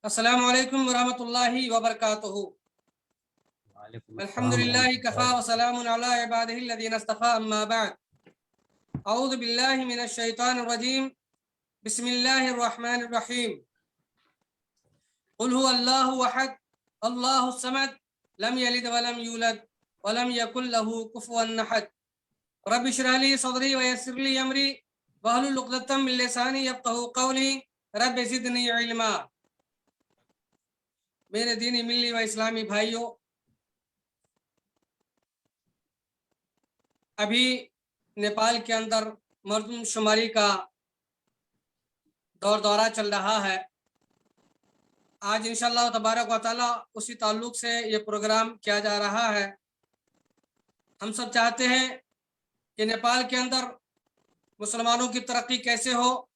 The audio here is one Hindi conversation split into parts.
अस्सलामु अलैकुम वरहमतुल्लाहि वबरकातुहू। अल्हम्दुलिल्लाहि कफ़ा व सलामुन अला इबादिहिल्लज़ीना इस्तफ़ा अम्मा बअद। अऊज़ु बिल्लाहि मिनश शैतानिर रजीम। बिस्मिल्लाहिर रहमानिर रहीम। क़ुल हुवल्लाहु अहद, अल्लाहुस समद, लम यलिद व लम यूलद व लम यकुल लहू कुफ़ुवन अहद। रब्बि इश्रह ली सदरी व यस्सिर ली अमरी वहलुल उक़दतम मिन लिसानी यफ़क़हू क़ौली। रब्बि ज़िदनी इल्मा। मेरे दीनी मिल्ली व इस्लामी भाइयों, अभी नेपाल के अंदर मरदमशुमारी का दौरा चल रहा है। आज इंशाअल्लाह तबारक व तआला उसी ताल्लुक से ये प्रोग्राम किया जा रहा है। हम सब चाहते हैं कि नेपाल के अंदर मुसलमानों की तरक्की कैसे हो,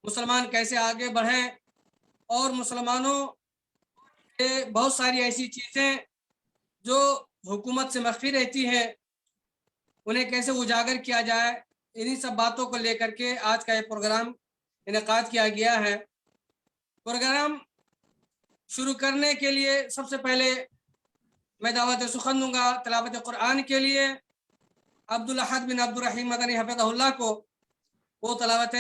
मुसलमान कैसे आगे बढ़ें और मुसलमानों के बहुत सारी ऐसी चीज़ें जो हुकूमत से मख्फी रहती है उन्हें कैसे उजागर किया जाए। इन्हीं सब बातों को लेकर के आज का ये प्रोग्राम इनेकाद किया गया है। प्रोग्राम शुरू करने के लिए सबसे पहले मैं दावत सुखन दूंगा तिलावत कुरान के लिए अब्दुल अहद बिन अब्दुल रहीम मदनी हफ़िज़हुल्लाह को। वो तिलावत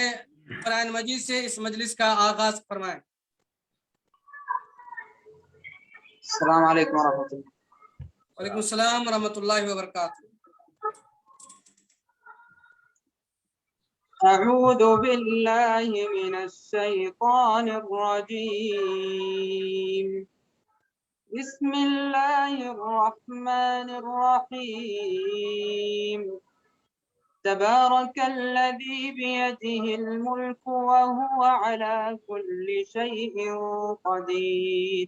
कुरान मजीद से इस मजलिस का आगाज फरमाएं। अस्सलाम वालेकुम वरहमतुल्लाह। वालेकुम सलाम वरहमतुल्लाहि व बरकातुहू। अऊज़ु बिल्लाहि मिनश शैतानिर रजीम। बिस्मिल्लाहिर रहमानिर रहीम। तबारकल्लज़ी बियदिहिल मुल्कु व हुवा अला कुल्लि शैइन क़दीर।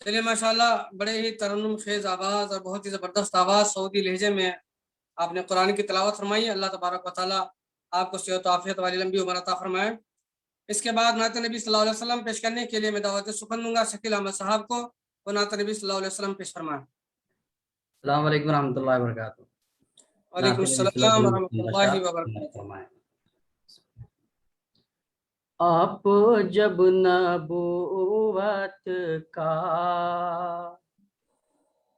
चलिए माशाल्लाह, बड़े ही तरन्नुम खेज आवाज़ और बहुत ही ज़बरदस्त आवाज़ सऊदी लहजे में आपने कुरान की तिलावत फरमाई। अल्लाह तबारक व तआला आपको सेहत व आफियत वाली लंबी उम्र अता फरमाए। इसके बाद नात नबी सल्लल्लाहु अलैहि वसल्लम पेश करने के लिए मैं दावत सुखन दूंगा शकील अहमद साहब को। वो नात नबी सल्लल्लाहु अलैहि वसल्लम पेश फरमाएं। अस्सलाम वालेकुम रहमतुल्लाहि व बरकातुहू। वालेकुम सलाम व रहमतुल्लाहि व बरकातुहू। आप जब नबूवत का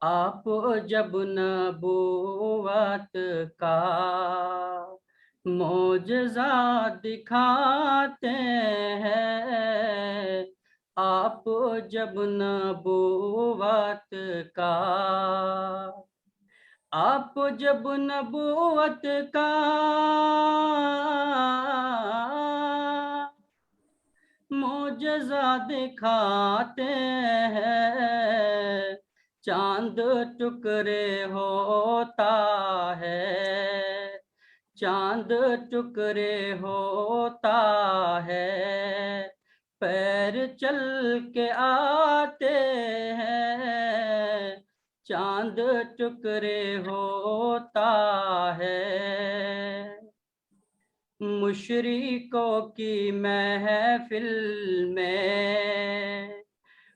आप जब नबूवत का मोजज़ा दिखाते हैं, आप जब नबूवत का, आप जब नबूवत का मोजज़ा दिखाते हैं, चांद टुकड़े होता है, चांद टुकड़े होता है, पैर चल के आते हैं, चांद टुकड़े होता है। मुशरिकों की महफिल में,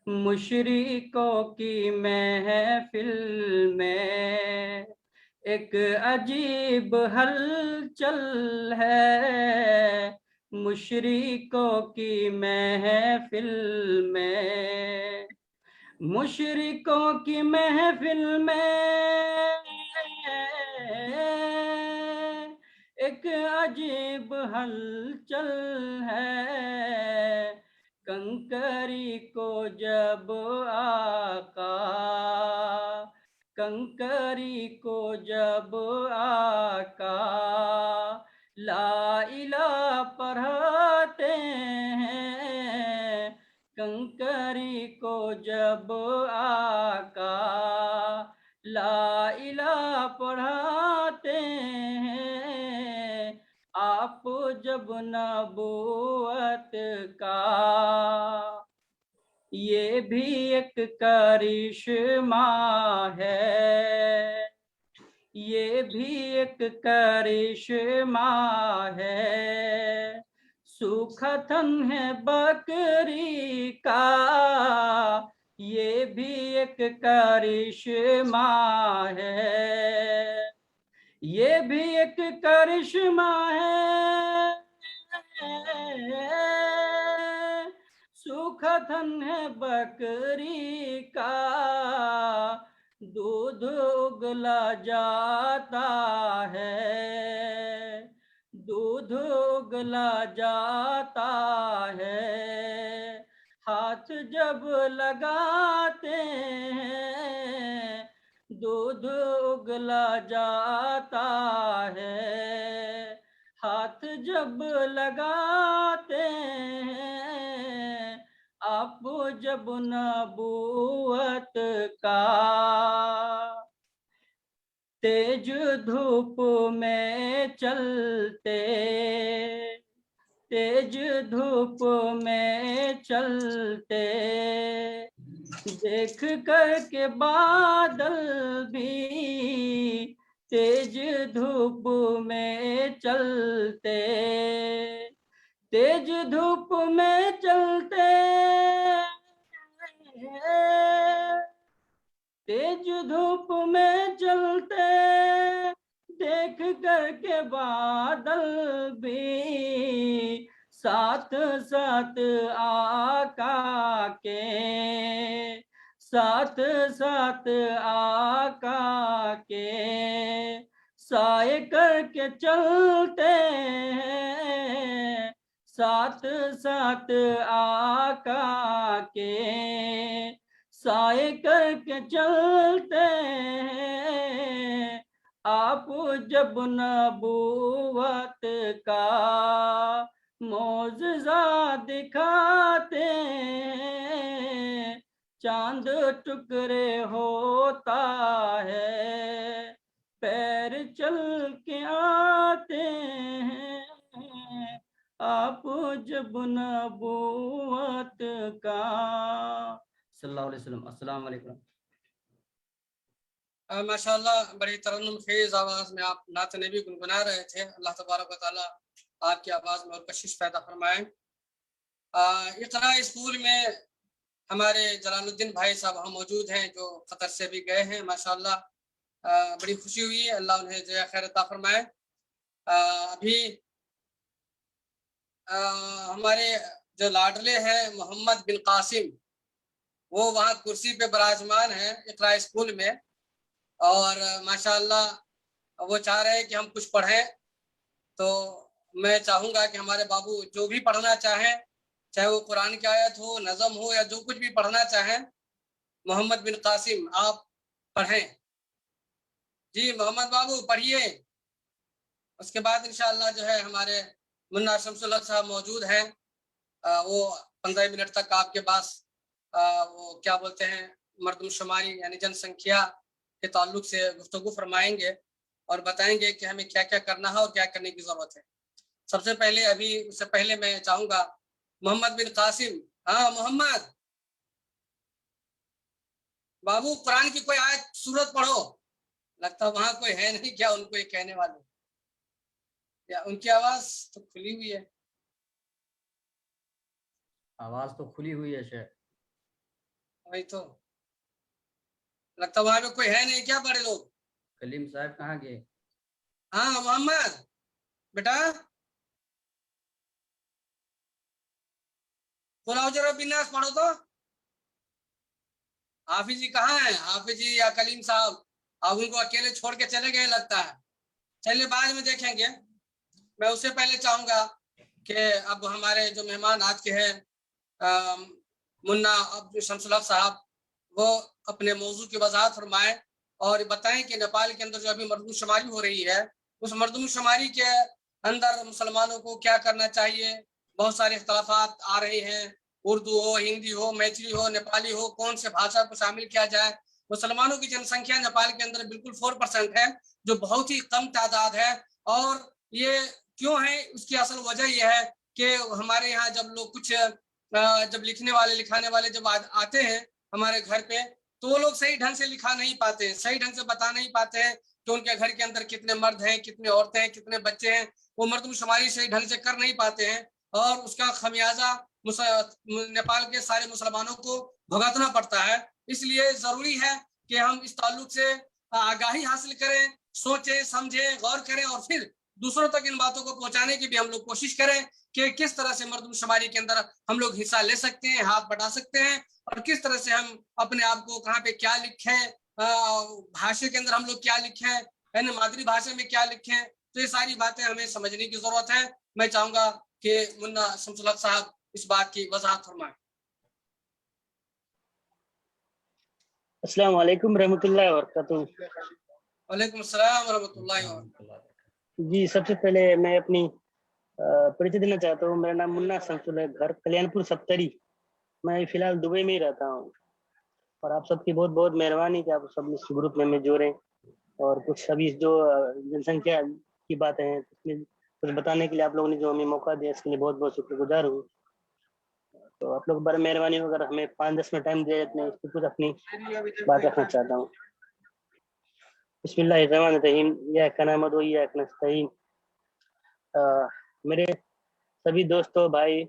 मुशरिकों की महफिल में एक अजीब हलचल है, मुशरिकों की महफिल में, मुशरिकों की महफिल में एक अजीब हलचल है, कंकरी को जब आका, कंकरी को जब आका ला इलाहा पढ़ाते हैं, कंकरी को जब आका ला इलाहा पढ़ाते हैं, आप जब नबूवत का, ये भी एक करिश्मा है, ये भी एक करिश्मा है, सूखा थन है बकरी का, ये भी एक करिश्मा है, ये भी एक करिश्मा है, सूखा थन है बकरी का, दूध उगला जाता है, दूध उगला जाता है, हाथ जब लगाते हैं, दूध उगला जाता है, हाथ जब लगाते हैं, आप जब नबूवत का, तेज धूप में चलते, तेज धूप में चलते, देख कर के बादल भी तेज धूप में चलते, तेज धूप में चलते, तेज धूप में चलते, देख कर के बादल भी साथ साथ आका के, साथ साथ आका के साए करके चलते हैं, साथ साथ आका के साए करके चलते हैं, आप जब नबूवत का मोजज़ा दिखाते हैं, चांद टुकड़े होता है, पैर चल के आते हैं, आप जब नबूवत का। सल्लल्लाहु अलैहि वसल्लम। अस्सलाम वालेकुम। माशाल्लाह बड़ी तरन्नुम खेज आवाज में आप नात नबी गुनगुना रहे थे। अल्लाह तबारक व तआला आपकी आवाज में और कशिश पैदा फरमाए। इकरा स्कूल में हमारे जलालुद्दीन भाई साहब हम मौजूद हैं, जो कतर से भी गए हैं। माशाल्लाह बड़ी खुशी हुई है, अल्लाह उन्हें जज़ा खैर अता फरमाए। अभी हमारे जो लाडले हैं मोहम्मद बिन कासिम, वो वहाँ कुर्सी पे विराजमान है इकरा स्कूल में, और माशाअल्लाह वो चाह रहे हैं कि हम कुछ पढ़ें। तो मैं चाहूंगा कि हमारे बाबू जो भी पढ़ना चाहें, चाहे वो कुरान की आयत हो, नज़म हो, या जो कुछ भी पढ़ना चाहें, मोहम्मद बिन कासिम आप पढ़ें। जी मोहम्मद बाबू पढ़िए। उसके बाद इंशाअल्लाह जो है हमारे मुन्ना शमसुल हक साहब मौजूद हैं, वो 15 मिनट तक आपके पास वो क्या बोलते हैं मर्दमशुमारी यानी जनसंख्या के ताल्लुक से गुफ्तगू फरमाएंगे और बताएंगे कि हमें क्या क्या करना है और क्या करने की जरूरत है। सबसे पहले अभी उससे पहले मैं चाहूंगा मोहम्मद बिन कासिम, हाँ मोहम्मद बाबू कुरान की कोई आयत सूरत पढ़ो। लगता वहां कोई है नहीं क्या उनको ये कहने वाले, या उनकी आवाज तो खुली हुई है। आवाज तो खुली हुई है शेख। वही तो, लगता वहां पे कोई है नहीं क्या बड़े लोग। कलीम साहब कहाँ गए? हाँ मोहम्मद बेटा, बिन्यास पढ़ो तो। हाफिज जी कहाँ है? हाफिज जी या कलीम साहब, आप उनको अकेले छोड़ के चले गए लगता है। चलिए बाद में देखेंगे। मैं उससे पहले चाहूंगा कि अब हमारे जो मेहमान आज के हैं मुन्ना अब्दुल शमसुल हक साहब, वो अपने मौजू की वजाहत फरमाएं और बताएं कि नेपाल के अंदर जो अभी मरदमशुमारी हो रही है, उस मरदमशुमारी के अंदर मुसलमानों को क्या करना चाहिए। बहुत सारे इख्तलाफात आ रहे हैं, उर्दू हो, हिंदी हो, मैथिली हो, नेपाली हो, कौन से भाषा को शामिल किया जाए। मुसलमानों की जनसंख्या नेपाल के अंदर बिल्कुल 4% है, जो बहुत ही कम तादाद है। और ये क्यों है, उसकी असल वजह यह है कि हमारे यहाँ जब लोग कुछ जब लिखने वाले लिखाने वाले जब आते हैं हमारे घर पे, तो वो लोग सही ढंग से लिखा नहीं पाते हैं, सही ढंग से बता नहीं पाते हैं कि उनके घर के अंदर कितने मर्द हैं, कितने औरतें हैं, कितने बच्चे हैं। वो मर्दमशुमारी सही ढंग से कर नहीं पाते हैं और उसका खमियाजा नेपाल के सारे मुसलमानों को भुगतना पड़ता है। इसलिए जरूरी है कि हम इस ताल्लुक से आगाही हासिल करें, सोचें, समझें, गौर करें और फिर दूसरों तक इन बातों को पहुंचाने की भी हम लोग कोशिश करें कि किस तरह से मर्दमशुमारी के अंदर हम लोग हिस्सा ले सकते हैं, हाथ बढ़ा सकते हैं, और किस तरह से हम अपने आप को कहाँ पे क्या लिखें, भाषा के अंदर हम लोग क्या लिखें, है ना, मातृभाषा में क्या लिखें। तो ये सारी बातें हमें समझने की जरूरत है। मैं चाहूंगा कि मुन्ना शमसुल हक साहब इस बात की वजाहत फरमाएं। अस्सलाम वालेकुम रहमतुल्लाहि व बरकातुहू। वालेकुम अस्सलाम व रहमतुल्लाहि व बरकातुहू। जी सबसे पहले मैं अपनी परिचय देना चाहता हूँ। मेरा नाम मुन्ना शमसुल है, घर कल्याणपुर सप्तरी। मैं फिलहाल दुबई में ही रहता हूँ और आप सबकी बहुत बहुत मेहरबानी कि आप सब इस ग्रुप में जुड़े और कुछ अभी जो जनसंख्या की बातें हैं उसमें कुछ बताने के लिए आप लोगों ने जो हमें मौका दिया, इसके लिए बहुत बहुत शुक्रगुजार हूँ। तो आप लोग बड़ा मेहरबानी हो, अगर हमें 5-10 मिनट टाइम दिया जाए इस पर कुछ अपनी बात रखना चाहता हूँ। बिस्मिल्लाहिर्रहमानिर्रहीम, इय्याका नअबुदु व इय्याका नस्तईन। मेरे सभी दोस्तों भाई,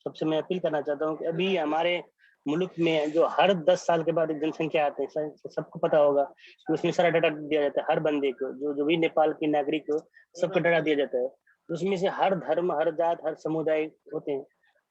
सबसे मैं अपील करना चाहता हूँ कि अभी हमारे मुल्क में जो हर 10 साल के बाद एक जनसंख्या आते हैं, सबको पता होगा कि उसमें सारा डाटा दिया जाता है। हर बंदे को, जो भी नेपाल के नागरिक को, सबको डाटा दिया जाता है। उसमें से हर धर्म, हर जात, हर समुदाय होते हैं।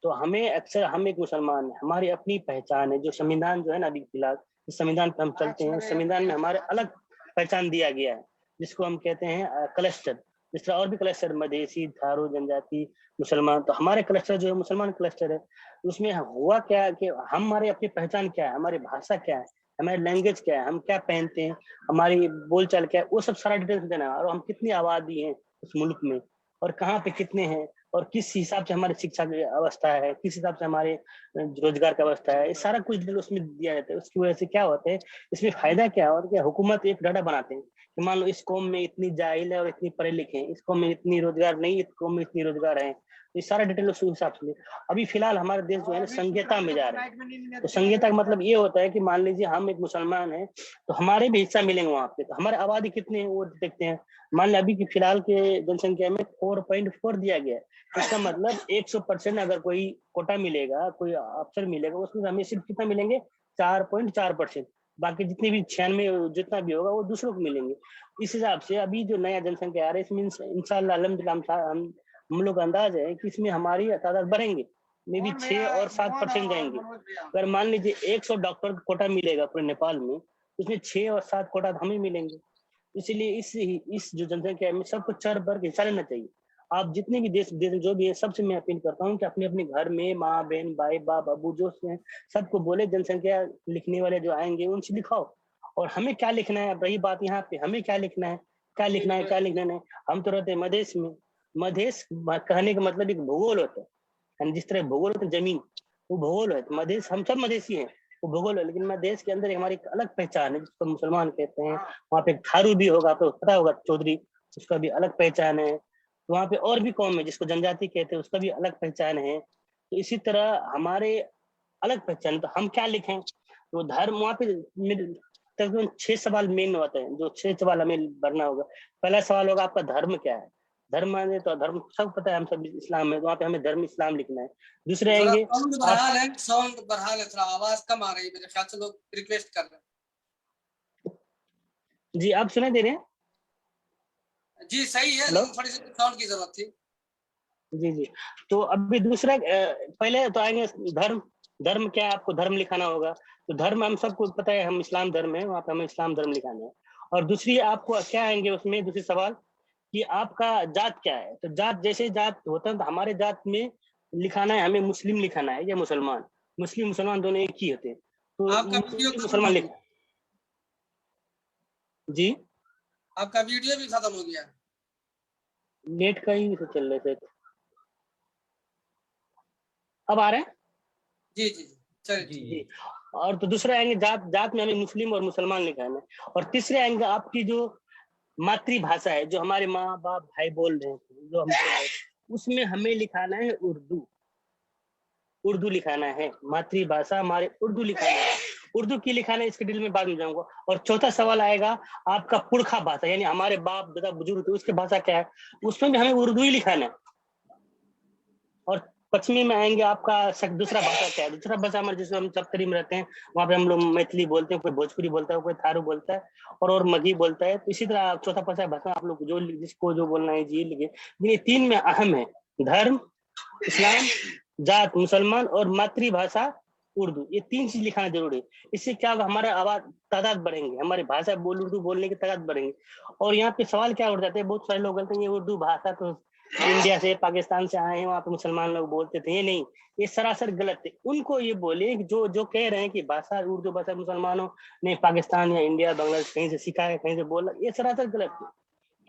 तो हमें अक्सर, हम एक मुसलमान है, हमारी अपनी पहचान है। जो संविधान जो है ना, अभी फिलहाल इस संविधान पर हम चलते हैं, संविधान में हमारे अलग पहचान दिया गया है जिसको हम कहते हैं क्लस्टर। जिस तरह और भी क्लस्टर, मधेसी, थारू, जनजाति, मुसलमान, तो हमारे क्लस्टर जो है मुसलमान क्लस्टर है। उसमें हुआ क्या कि हमारे अपनी पहचान क्या है, हमारी भाषा क्या है, हमारी लैंग्वेज क्या है, हम क्या पहनते हैं, हमारी बोलचाल क्या है, वो सब सारा डिटेल्स देना है। और हम कितनी आबादी है उस मुल्क में और कहाँ पे कितने हैं और किस हिसाब से हमारी शिक्षा की अवस्था है, किस हिसाब से हमारे रोजगार का अवस्था है, ये सारा कुछ डिटेल उसमें दिया जाता है। उसकी वजह से क्या होता है, इसमें फायदा क्या है और क्या, हुकूमत एक डाटा बनाते हैं कि मान लो इस कौम में इतनी जाहिल है और इतनी पढ़े लिखे हैं, इस कौम में इतनी रोजगार नहीं, इस कौम में इतनी रोजगार है। तो ये सारा डिटेल उस हिसाब से। अभी फिलहाल हमारा देश जो है ना संघीयता में जा रहा है। तो संघीयता का मतलब ये होता है कि मान लीजिए हम एक मुसलमान हैं तो हमारे भी हिस्सा मिलेंगे वहां पे। तो हमारे आबादी कितने हैं वो देखते हैं। मान लिया अभी की फिलहाल के जनसंख्या में 4.4 दिया गया है। इसका मतलब 100% अगर कोई कोटा मिलेगा, कोई अफसर मिलेगा, उसमें हमें सिर्फ कितना मिलेंगे, 4.4%। बाकी जितने भी 96 जितना भी होगा वो दूसरों को मिलेंगे। इस हिसाब से अभी जो नया जनसंख्या आ रहा है इसमें इंशाल्लाह अल्हम्दुलिल्लाह हम लोग का अंदाज है कि इसमें हमारी तादाद बढ़ेंगे। में भी 6 और 7% जाएंगे। अगर मान लीजिए 100 डॉक्टर का कोटा मिलेगा पूरे नेपाल में, उसमें 6 और 7 कोटा हमें मिलेंगे। इसलिए इस जो जनसंख्या है, सबको चढ़ बढ़ के हिस्सा लेना चाहिए। आप जितने भी देश जो भी है, सबसे मैं अपील करता हूँ कि अपने अपने घर में माँ बहन भाई बाप अबू जो हैं सबको बोले, जनसंख्या लिखने वाले जो आएंगे उनसे लिखाओ। और हमें क्या लिखना है, रही बात यहाँ पे, हमें क्या लिखना है, क्या लिखना है, क्या लिखना नहीं। हम तो रहते हैं मधेश में। मधेश कहने का मतलब एक भूगोल होता है, जिस तरह भूगोल होता है जमीन, वो भूगोल है। मधेश, हम सब मधेसी हैं, वो भूगोल है। लेकिन मधेश के अंदर हमारी एक अलग पहचान है, जिसको मुसलमान कहते हैं। वहाँ पे थारू भी होगा, आपको पता होगा, चौधरी, उसका भी अलग पहचान है। वहाँ पे और भी कौम है जिसको जनजाति कहते हैं, उसका भी अलग पहचान है। तो इसी तरह हमारे अलग पहचान। तो हम क्या लिखें, तो धर्म वहाँ पे तकरीबन 6 सवाल मेन होते हैं, जो 6 सवाल हमें भरना होगा। पहला सवाल होगा आपका धर्म क्या है। धर्म माने तो धर्म सब पता है, हम सब इस्लाम है, तो वहाँ पे हमें धर्म इस्लाम लिखना है। दूसरे आएंगे साउंड बरहाल है, साउंड बरहाल है, थोड़ा आवाज कम आ रही है, मेरे ख्याल से लोग रिक्वेस्ट कर रहे हैं। जी, आप सुनाई दे रहे हैं? जी सही है, लेकिन थोड़ी सी साउंड की जरूरत थी। जी जी। तो अभी दूसरा, पहले तो आएंगे धर्म। धर्म क्या है, आपको धर्म लिखाना होगा। तो धर्म हम सबको पता है, हम इस्लाम धर्म है, वहाँ पे हमें इस्लाम धर्म लिखाना है। और दूसरी आपको क्या आएंगे उसमें, दूसरी सवाल कि आपका जात क्या है। तो जात, जैसे जात होता है, तो हमारे जात में लिखाना है, हमें मुस्लिम लिखाना है या मुसलमान। मुस्लिम मुसलमान दोनों एक ही होते हैं। तो आपका वीडियो खत्म मुसलमान हो लिख गया, जी, आपका वीडियो भी खत्म हो गया। नेट का ही चल रहे थे। अब आ रहे हैं? जी जी जी, चलिए। जी जी। और तो दूसरा आएंगे जात। जात में हमें मुस्लिम और मुसलमान लिखाना है। और तीसरे आएंगे आपकी जो मातृभाषा है, जो हमारे माँ बाप भाई बोल रहे हैं, जो हम बोल रहे हैं, उसमें हमें लिखाना है उर्दू। उर्दू लिखाना है, मातृभाषा हमारे उर्दू लिखाना है। उर्दू की लिखाना है, इसके डिटेल में बाद में जाऊंगा। और चौथा सवाल आएगा आपका पुरखा भाषा, यानी हमारे बाप दादा बुजुर्ग थे, उसकी भाषा क्या है, उसमें भी हमें उर्दू ही लिखाना है। और पश्चिमी में आएंगे आपका दूसरा भाषा क्या है। दूसरा भाषा हमारे, जिसमें हम सप्तरी में रहते हैं, वहाँ पे हम लोग मैथिली बोलते हैं, कोई भोजपुरी बोलता है, कोई थारू बोलता है, और मगही बोलता है। तो इसी तरह चौथा भाषा आप लोग जो जिसको जो बोलना है जी लिखे। ये 3 में अहम है, धर्म, इस्लाम, जात मुसलमान, और मातृभाषा उर्दू। ये 3 चीज लिखाना जरूरी है। इससे क्या होगा, हमारा आवाज तादाद बढ़ेंगे, हमारी भाषा उर्दू बोलने की तादाद बढ़ेंगे। और यहाँ पे सवाल क्या उठ जाते हैं, बहुत सारे लोग बोलते हैं ये उर्दू भाषा तो इंडिया से पाकिस्तान से आए हैं, वहाँ पे मुसलमान लोग बोलते थे। ये नहीं, ये सरासर गलत है। उनको ये बोले कि जो जो कह रहे हैं कि भाषा उर्दू भाषा मुसलमानों ने पाकिस्तान या इंडिया बांग्लादेश कहीं से सीखा है, कहीं से बोला, ये सरासर गलत है।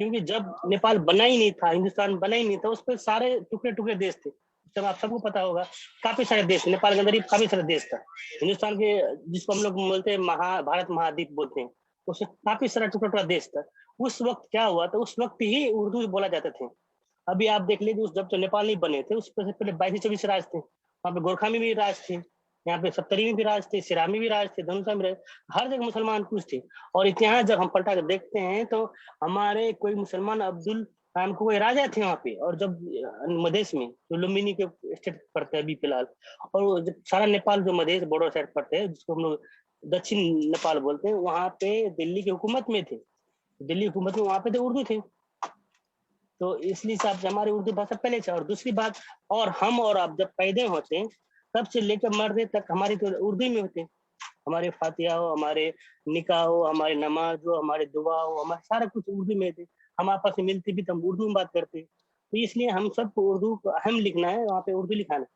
क्योंकि जब नेपाल बना ही नहीं था, हिंदुस्तान बना ही नहीं था, उस पर सारे टुकड़े टुकड़े देश थे। जब आप सबको पता होगा, काफी सारे देश, नेपाल के अंदर ही काफी सारे देश था। हिंदुस्तान के, जिसको हम लोग बोलते हैं भारत महाद्वीप बोलते हैं, उसमें काफी सारा टुकड़ा टुकड़ा देश था। उस वक्त क्या हुआ था, उस वक्त ही उर्दू बोला जाते थे। अभी आप देख लीजिए, जब तो नेपाल नहीं बने थे, उससे पहले 22-24 राज थे। वहाँ पे गोरखा में भी राज थे, यहाँ पे सप्तरी में भी राज थे, सिरा में भी राज थे, धनुषा में, हर जगह मुसलमान कुछ थे। और इतिहास जब हम पलटा कर देखते हैं, तो हमारे कोई मुसलमान अब्दुल नाम को कोई राजा थे वहाँ पे। और जब मधेश में जो लुम्बिनी के स्टेट पड़ते हैं अभी फिलहाल, और जब सारा नेपाल जो मधेश बॉर्डर साइड पड़ते हैं, जिसको हम लोग दक्षिण नेपाल बोलते हैं, वहाँ पे दिल्ली की हुकूमत में थे। दिल्ली हुकूमत में वहाँ पे तो उर्दू थे। तो इसलिए हिसाब से हमारी उर्दू भाषा पहले से। और दूसरी बात, और हम और आप जब पैदा होते हैं, तब से लेकर मरने तक हमारी तो उर्दू में होते हैं। हमारे फातिहा हो, हमारे निकाह हो, हमारे नमाज हो, हमारे दुआ हो, हमारा सारा कुछ उर्दू में थे। हम आपस में मिलते भी तो हम उर्दू में बात करते हैं। तो इसलिए हम सबको उर्दू अहम लिखना है, वहाँ पे उर्दू लिखाना है।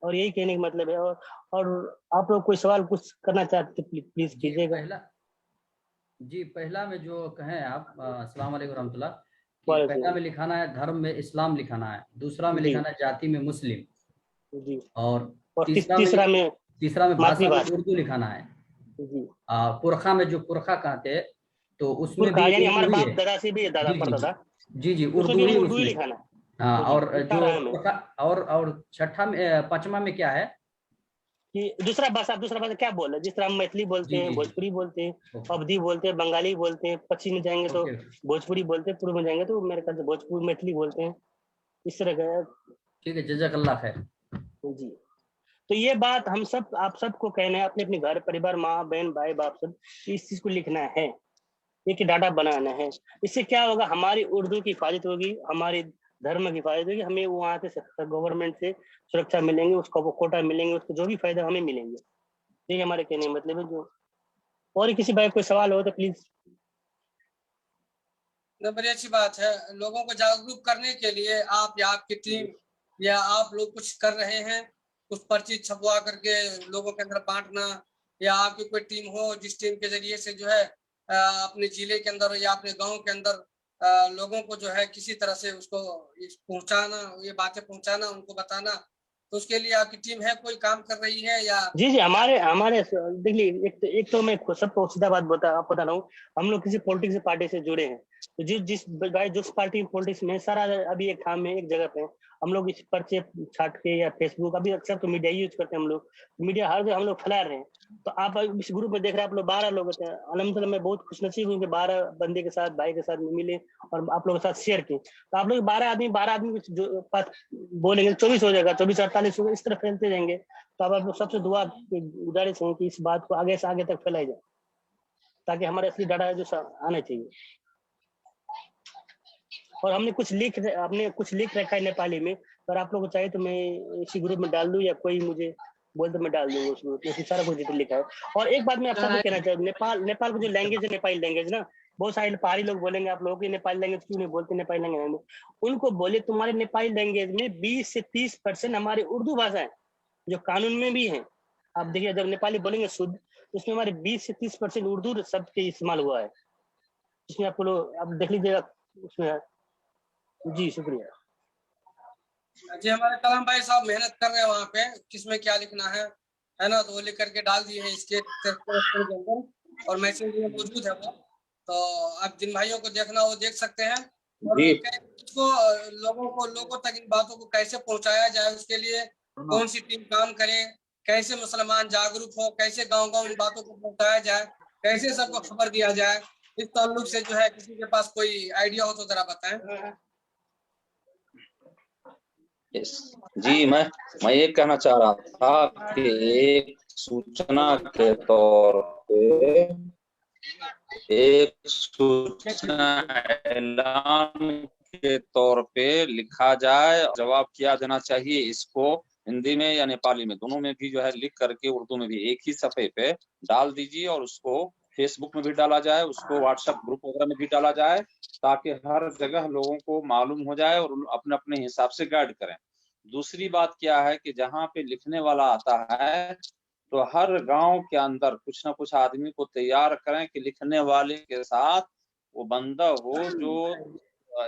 और यही कहने का मतलब है। और आप लोग कोई सवाल कुछ करना चाहते प्लीज कीजिएगा। पहला में जो कहें आप, अस्सलाम वालेकुम रहमतुल्लाह, कि पहला में लिखाना है धर्म में इस्लाम लिखाना है, दूसरा में लिखाना है जाति में मुस्लिम जी, और तीसरा में भाषा में उर्दू लिखाना है। जी। पुरखा में जो पुरखा कहते, तो उसमें भी यानी हमारे उर्दू ही बाप है। दादा से भी दादा परदादा, जी उर्दू ही उसमें लिखाना। हाँ। और जो और छठा में, पांचवा में क्या है कि दूसरा भाषा क्या बोल, जिस तरह हम मैथिली बोलते हैं, भोजपुरी बोलते हैं, अवधी बोलते हैं, बंगाली बोलते हैं, पश्चिम में जाएंगे तो भोजपुरी बोलते हैं, पूर्व में जाएंगे तो मेरे ख्याल से भोजपुरी मैथिली बोलते हैं, इस तरह का। ठीक है, जज़ाकल्लाह खैर। जी। तो ये बात हम सब, आप सबको कहना है, अपने अपने घर परिवार, माँ बहन भाई बाप सब, इस चीज को लिखना है, एक डाटा बनाना है। इससे क्या होगा, हमारी उर्दू की हिफाजत होगी, हमारी धर्म की हिफाजत होगी, हमें वहाँ से गवर्नमेंट से सुरक्षा मिलेंगे, उसको वो कोटा मिलेंगे, उसको जो भी फायदा हमें मिलेंगे। ये हमारे कहने का मतलब है। जो और किसी भाई कोई सवाल हो तो प्लीज। बड़ी अच्छी बात है। लोगों को जागरूक करने के लिए आप या आपकी टीम या आप लोग कुछ कर रहे हैं, कुछ पर्ची छपवा करके लोगों के अंदर बांटना, या आपकी कोई टीम हो जिस टीम के जरिए से जो है अपने जिले के अंदर या अपने गांव के अंदर लोगों को जो है किसी तरह से उसको पहुंचाना, ये बातें पहुंचाना, उनको बताना, तो उसके लिए आपकी टीम है, कोई काम कर रही है या? जी जी, हमारे हमारे देखिए, एक तो मैं सबको सीधा बात बता रहा हूँ, हम लोग किसी पॉलिटिक्स पार्टी से जुड़े हैं, तो जिस भाई जिस पार्टी पॉलिटिक्स में सारा अभी एक काम है, एक जगह पे हम लोग इस पर्चे छाट के या फेसबुक, अभी अक्सर तो मीडिया यूज करते हैं हम लोग, मीडिया हर जगह हम लोग फैला रहे हैं। तो आप इस ग्रुप में देख रहे हैं, आप लोग 12 लोग होते हैं। अल्हम्दुलिल्लाह मैं बहुत खुशनसीब हूँ कि 12 बंदे के साथ, भाई के साथ मिले और आप लोगों के साथ शेयर किए। तो आप लोग 12 आदमी जो बोलेंगे 24 हो जाएगा, 24 48 होगा, इस तरह फैलते जाएंगे। तो अब आप लोग सबसे दुआ गुजारिश है कि इस बात को आगे से आगे तक फैलाई जाए, ताकि हमारे असली डाटा है जो आना चाहिए। और हमने कुछ लिख रखा है नेपाली में, अगर आप लोगों को चाहिए तो मैं इसी ग्रुप में डाल दूं, या कोई मुझे बोल तो मैं डाल दूंगा उस ग्रुप में, सारा कुछ डिटेल लिखा है। और एक बात मैं आप सबको कहना चाहूँ, नेपाल का जो लैंग्वेज है, नेपाली लैंग्वेज ना, बहुत सारे पहाड़ी लोग बोलेंगे आप लोगों की नेपाली लैंग्वेज क्यों नहीं बोलते, नेपाली लैंग्वेज, उनको बोले तुम्हारे नेपाली लैंग्वेज में 20 से 30% हमारी उर्दू भाषा है, जो कानून में भी है। आप देखिए, जब नेपाली बोलेंगे शुद्ध, तो उसमें हमारे 20 से 30% उर्दू शब्द के इस्तेमाल हुआ है, इसमें आपको लोग आप देख लीजिएगा उसमें। जी शुक्रिया जी, हमारे कलाम भाई साहब मेहनत कर रहे हैं वहाँ पे, किसमें क्या लिखना है ना, तो वो लिख करके डाल दिए हैं इसके अंदर, और मैसेज में मौजूद है वो, तो आप जिन भाइयों को देखना वो देख सकते हैं। और उसको लोगों तक इन बातों को कैसे पहुंचाया जाए, उसके लिए कौन सी टीम काम करे, कैसे मुसलमान जागरूक हो, कैसे गांव-गांव इन बातों को पहुंचाया जाए, कैसे सबको खबर दिया जाए, इस ताल्लुक से जो है किसी के पास कोई आइडिया हो तो जरा बताएं। जी, मैं ये कहना चाह रहा था कि एक सूचना के तौर पे, एक सूचना ऐलान के तौर पे लिखा जाए, जवाब किया देना चाहिए। इसको हिंदी में या नेपाली में, दोनों में भी जो है लिख करके, उर्दू में भी एक ही सफ़े पे डाल दीजिए, और उसको फेसबुक में भी डाला जाए, उसको व्हाट्सएप ग्रुप वगैरह में भी डाला जाए, ताकि हर जगह लोगों को मालूम हो जाए और अपने अपने हिसाब से गाइड करें। दूसरी बात क्या है कि जहाँ पे लिखने वाला आता है, तो हर गांव के अंदर कुछ ना कुछ आदमी को तैयार करें कि लिखने वाले के साथ वो बंदा हो जो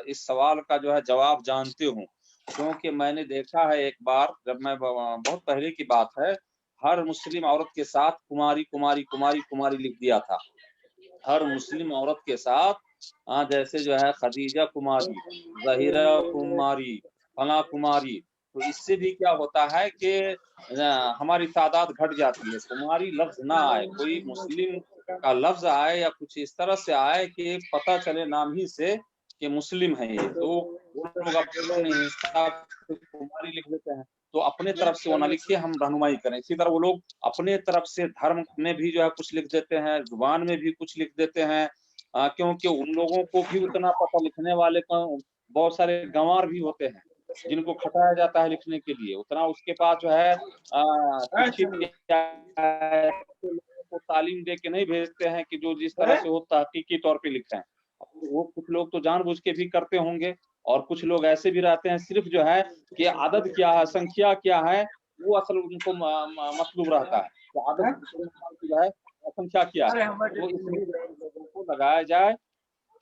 इस सवाल का जो है जवाब जानते हो। क्योंकि मैंने देखा है एक बार, जब मैं बहुत पहले की बात है, हर मुस्लिम औरत के साथ कुमारी कुमारी कुमारी कुमारी लिख दिया था। हर मुस्लिम औरत के साथ जैसे जो है खदीजा कुमारी, जहीरा कुमारी, फला कुमारी, तो इससे भी क्या होता है कि हमारी तादाद घट जाती है। कुमारी लफ्ज ना आए, कोई मुस्लिम का लफ्ज आए या कुछ इस तरह से आए कि पता चले नाम ही से कि मुस्लिम है ये, तो वो लोग अपने हिसाब से कुमारी लिख देते हैं। तो अपने तरफ से वो ना लिखिए, हम रहनुमाई करें। इसी तरह वो लोग अपने तरफ से धर्म में भी जो है कुछ लिख देते हैं, जुबान में भी कुछ लिख देते हैं, क्योंकि उन लोगों को भी उतना पता, लिखने वाले को बहुत सारे गंवार भी होते हैं जिनको खटाया जाता है लिखने के लिए, उतना उसके पास जो है को तालीम दे के नहीं भेजते हैं कि जो जिस तरह से वो तहकीकी तौर पे लिखें। वो कुछ लोग तो जानबूझ के भी करते होंगे, और कुछ लोग ऐसे भी रहते हैं सिर्फ जो है कि आदत क्या है, संख्या क्या है, वो असल उनको मतलूब रहता है, तो आदत जो है संख्या क्या है, वो इसलिए लोगों को लगाया जाए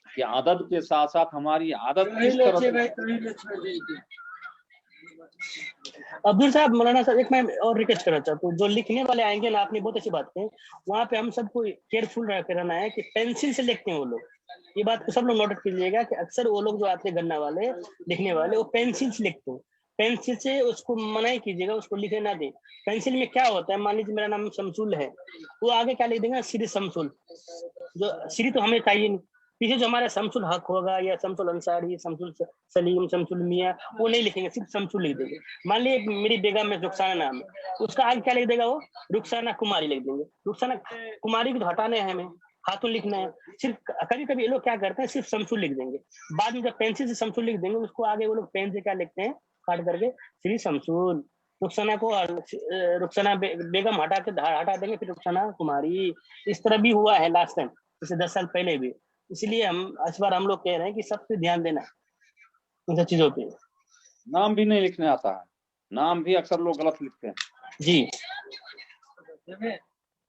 कि आदत के साथ साथ हमारी आदत किस तरह से। अब्दुल साहब, मौलाना साहब, एक मैं और रिक्वेस्ट करना चाहता हूँ, जो लिखने वाले आएंगे ना, आपने बहुत अच्छी बात कही, वहाँ पे हम सबको केयरफुल रहना है कि पेंसिल से लिखते हैं वो लोग। ये बात को सब लोग नोट कीजिएगा कि अक्सर वो लोग जो आते हैं गन्ना वाले, लिखने वाले, वो पेंसिल से लिखते हैं। पेंसिल से उसको मनाही कीजिएगा, उसको लिखने ना दें। पेंसिल में क्या होता है, मान लीजिए मेरा नाम शमसुल है, वो आगे क्या लिख देंगे, श्री शमसुल, जो श्री तो हमें चाहिए नहीं, पीछे जो हमारा शमसुल हक होगा या शमसुल अंसारी, शमसुल सलीम, शमसुल मियाँ, वो नहीं लिखेंगे, सिर्फ शमसुल लिख देंगे। मान लीजिए मेरी बेगम में रुखसाना नाम है, उसका आगे क्या लिख देगा, वो रुखसाना कुमारी लिख देंगे। रुखसाना कुमारी को तो हटाने हैं हमें, हाथों लिखना है। सिर्फ कभी कभी ये लोग क्या करते हैं, सिर्फ शमसू लिख देंगे, बाद में जब पेंसिल से शमसू लिख देंगे उसको आगे वो लोग पेन से क्या लिखते हैं, काट करके श्री शमसूल। रुखसाना को रुखसाना बेगम हटा के हटा देंगे, फिर रुखसाना कुमारी। इस तरह भी हुआ है लास्ट टाइम, जैसे 10 साल पहले भी। इसलिए हम इस बार हम लोग कह रहे हैं कि सब पे ध्यान देना इन सब चीजों पे। नाम भी नहीं लिखने आता है, नाम भी अक्सर लोग गलत लिखते हैं जी।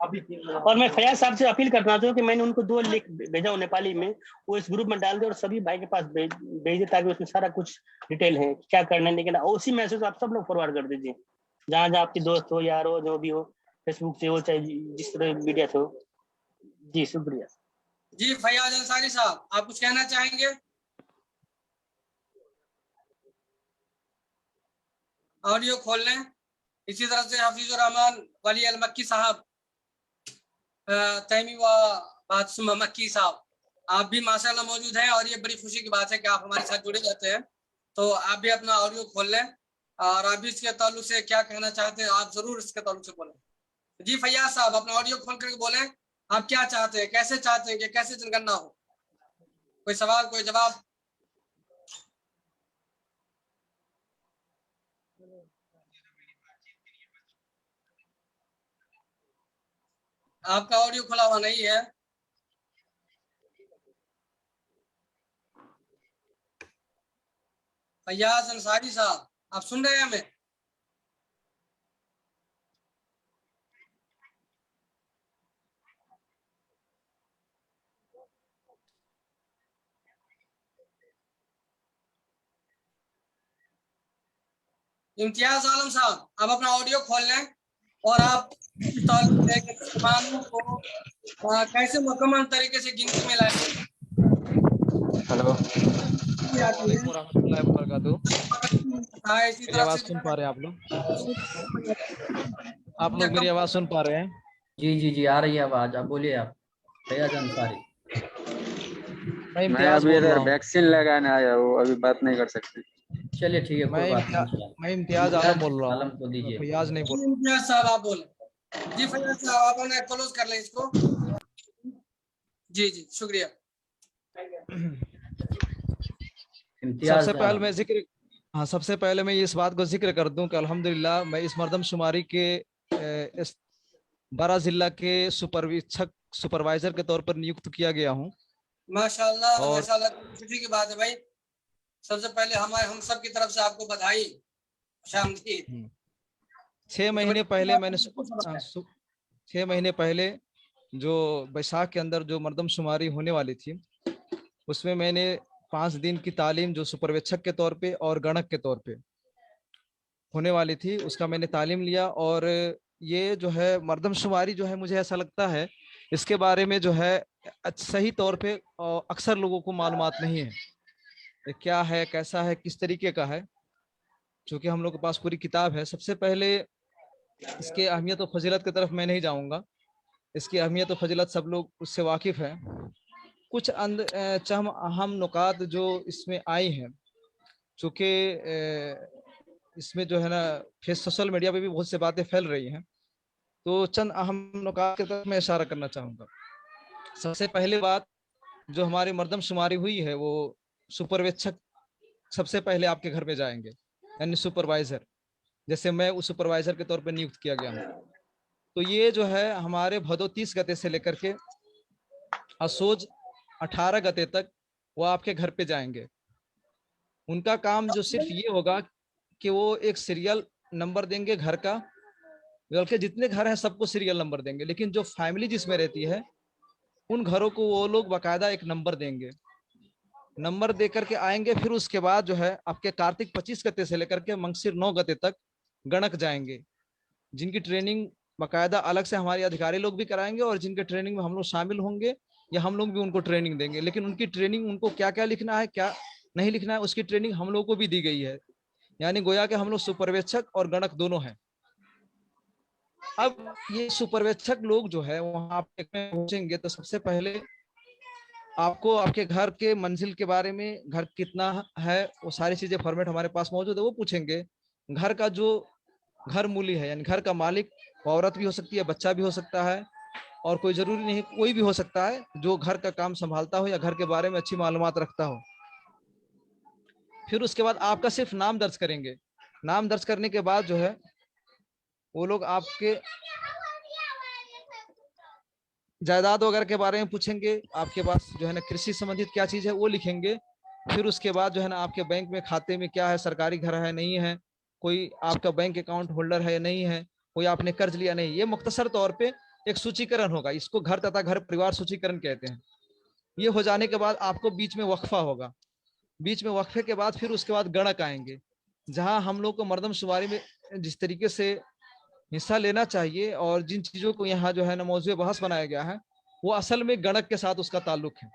और मैं फयाज साहब से अपील करना चाहूँ कि मैंने उनको 2 लिख भेजा हूँ नेपाली में, वो इस ग्रुप में डाल दे और सभी भाई के पास भेज दे, ताकि उसमें सारा कुछ डिटेल है क्या करना है। लेकिन उसी मैसेज आप सब लोग फॉरवर्ड कर दीजिए, जहाँ जहाँ आपके दोस्त हो, यार हो, जो भी हो, फेसबुक से हो चाहे जिस तरह मीडिया से हो। जी शुक्रिया। जी फयाज अंसारी साहब, आप कुछ कहना चाहेंगे? ऑडियो खोल लें। इसी तरह से हफीजुर रहमान वली अल मक्की साहब, तैमी व बादसुम मक्की साहब, आप भी माशाल्लाह मौजूद हैं और ये बड़ी खुशी की बात है कि आप हमारे साथ जुड़े जाते हैं। तो आप भी अपना ऑडियो खोल लें और आप भी इसके ताल्लुक से क्या कहना चाहते हैं आप जरूर इसके ताल्लुक से बोलें। जी फैयाज साहब, अपना ऑडियो खोल करके बोलें, आप क्या चाहते हैं, कैसे चाहते हैं कि कैसे जनगणना हो? कोई सवाल, कोई जवाब? आपका ऑडियो खुला हुआ नहीं है। फैयाज अंसारी साहब, आप सुन रहे हैं हमें? इम्तियाज आलम साहब, आप अपना ऑडियो खोल लें और आप मुसलमानों को कैसे मुकम्मल तरीके से गिनती में लाएंगे। हेलो, इसी मेरी तरह आवाज से सुन पा रहे हैं आप लोग? आप लोग मेरी आवाज सुन पा रहे हैं? जी जी जी आ रही है आवाज, आप बोलिए। आप फैयाज अंसारी। मैं अभी इधर वैक्सीन लगाने आया हूँ, अभी बात नहीं कर सकते। चलिए ठीक है, कोई बात नहीं। मैं इम्तियाज आलम बोल रहा आलम हूँ, को दीजिए। फैयाज नहीं बोल। इम्तियाज साहब आप बोले। जी फैयाज साहब, आप अपना क्लोज कर लें इसको। जी जी शुक्रिया। सबसे पहले मैं इस बात को जिक्र कर दूं कि अल्हम्दुलिल्लाह मैं इस मरदमशुमारी के इस बारा जिला के सुपरवाइजर के तौर पर नियुक्त किया गया हूं। माशाल्लाह माशाल्लाह, खुशी की बात है भाई। सबसे पहले हम सब की तरफ से आपको बधाई, खुशामदीद। 6 महीने पहले मैंने 6 महीने पहले जो बैसाख के अंदर जो मरदमशुमारी होने वाली थी, उसमें मैंने 5 दिन की तालीम जो सुपरवेक्षक के तौर पे और गणक के तौर पे होने वाली थी, उसका मैंने तालीम लिया। और ये जो है मरदमशुमारी जो है, मुझे ऐसा लगता है इसके बारे में जो है सही तौर पे अक्सर लोगों को मालूमात नहीं है, ये क्या है, कैसा है, किस तरीके का है। चूँकि हम लोग के पास पूरी किताब है। सबसे पहले इसके अहमियत और फजीलत की तरफ मैं नहीं जाऊँगा, इसकी अहमियत और फजीलत सब लोग उससे वाकिफ़ हैं। कुछ चंद अहम नुकात जो इसमें आई हैं, चूँकि इसमें जो है ना सोशल मीडिया पे भी बहुत सी बातें फैल रही हैं, तो चंद अहम नुकात की तरफ मैं इशारा करना चाहूँगा। सबसे पहली बात, जो हमारी मरदमशुमारी हुई है वो सुपरवेक्षक सबसे पहले आपके घर में जाएंगे, यानी सुपरवाइजर। जैसे मैं उस सुपरवाइजर के तौर पर नियुक्त किया गया हूँ, तो ये जो है हमारे भदो 30 गते से लेकर के असोज 18 गते तक वो आपके घर पे जाएंगे। उनका काम जो सिर्फ ये होगा कि वो एक सीरियल नंबर देंगे घर का, बल्कि जितने घर हैं सबको सीरियल नंबर देंगे, लेकिन जो फैमिली जिसमें रहती है उन घरों को वो लोग बाकायदा एक नंबर देंगे। नंबर दे करके आएंगे। फिर उसके बाद जो है आपके कार्तिक 25 गते से लेकर के मंगसिर 9 गते तक गणक जाएंगे, जिनकी ट्रेनिंग बाकायदा अलग से हमारे अधिकारी लोग भी कराएंगे और जिनके ट्रेनिंग में हम लोग शामिल होंगे या हम लोग भी उनको ट्रेनिंग देंगे। लेकिन उनकी ट्रेनिंग, उनको क्या क्या लिखना है, क्या नहीं लिखना है, उसकी ट्रेनिंग हम लोग को भी दी गई है। यानी गोया कि हम लोग सुपरवेक्षक और गणक दोनों हैं। अब ये सुपरवेक्षक लोग जो है वहां आप पहुंचेंगे तो सबसे पहले आपको आपके घर के मंजिल के बारे में, घर कितना है, वो सारी चीजें फॉर्मेट हमारे पास मौजूद है, वो पूछेंगे। घर का जो घर मूली है, यानी घर का मालिक, वो औरत भी हो सकती है, बच्चा भी हो सकता है, और कोई जरूरी नहीं, कोई भी हो सकता है जो घर का काम संभालता हो या घर के बारे में अच्छी मालूमात रखता हो। फिर उसके बाद आपका सिर्फ नाम दर्ज करेंगे। नाम दर्ज करने के बाद जो है वो लोग आपके जायदाद वगैरह के बारे में पूछेंगे, आपके पास जो है ना कृषि संबंधित क्या चीज है वो लिखेंगे। फिर उसके बाद जो है ना आपके बैंक में खाते में क्या है, सरकारी घर है नहीं है, कोई आपका बैंक अकाउंट होल्डर है या नहीं है, कोई आपने कर्ज लिया नहीं, ये मुख्तसर तौर पे एक सूचीकरण होगा। इसको घर तथा घर परिवार सूचीकरण कहते हैं। ये हो जाने के बाद आपको बीच में वक्फा होगा। बीच में वक्फे के बाद फिर उसके बाद गणक आएंगे, जहां हम लोग को मर्दमशुमारी में जिस तरीके से हिस्सा लेना चाहिए और जिन चीजों को यहाँ जो है ना मौजूद बहस बनाया गया है, वो असल में गणक के साथ उसका ताल्लुक है।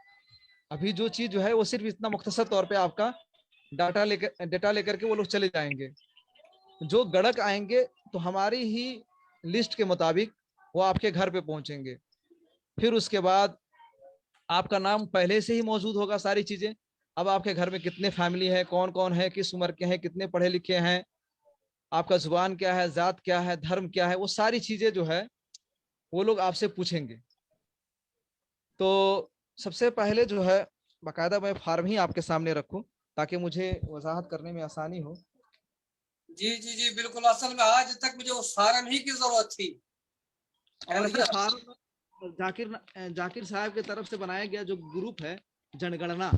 अभी जो चीज जो है वो सिर्फ इतना मुख्तसर तौर पे आपका डेटा लेकर के वो लोग चले जाएंगे। जो गणक आएंगे तो हमारी ही लिस्ट के मुताबिक वो आपके घर पे पहुंचेंगे। फिर उसके बाद आपका नाम पहले से ही मौजूद होगा, सारी चीजें। अब आपके घर में कितने फैमिली है, कौन कौन है, किस उम्र के हैं, कितने पढ़े लिखे हैं, आपका जुबान क्या है, जात क्या है, धर्म क्या है, वो सारी चीजें जो है वो लोग आपसे पूछेंगे। तो सबसे पहले जो है बाकायदा मैं फार्म ही आपके सामने रखूं ताकि मुझे वजाहत करने में आसानी हो। जी जी जी बिल्कुल, असल में आज तक मुझे उस फार्म ही की जरूरत थी। और ये फार्म जाकिर साहब की तरफ से बनाया गया जो ग्रुप है जनगणना,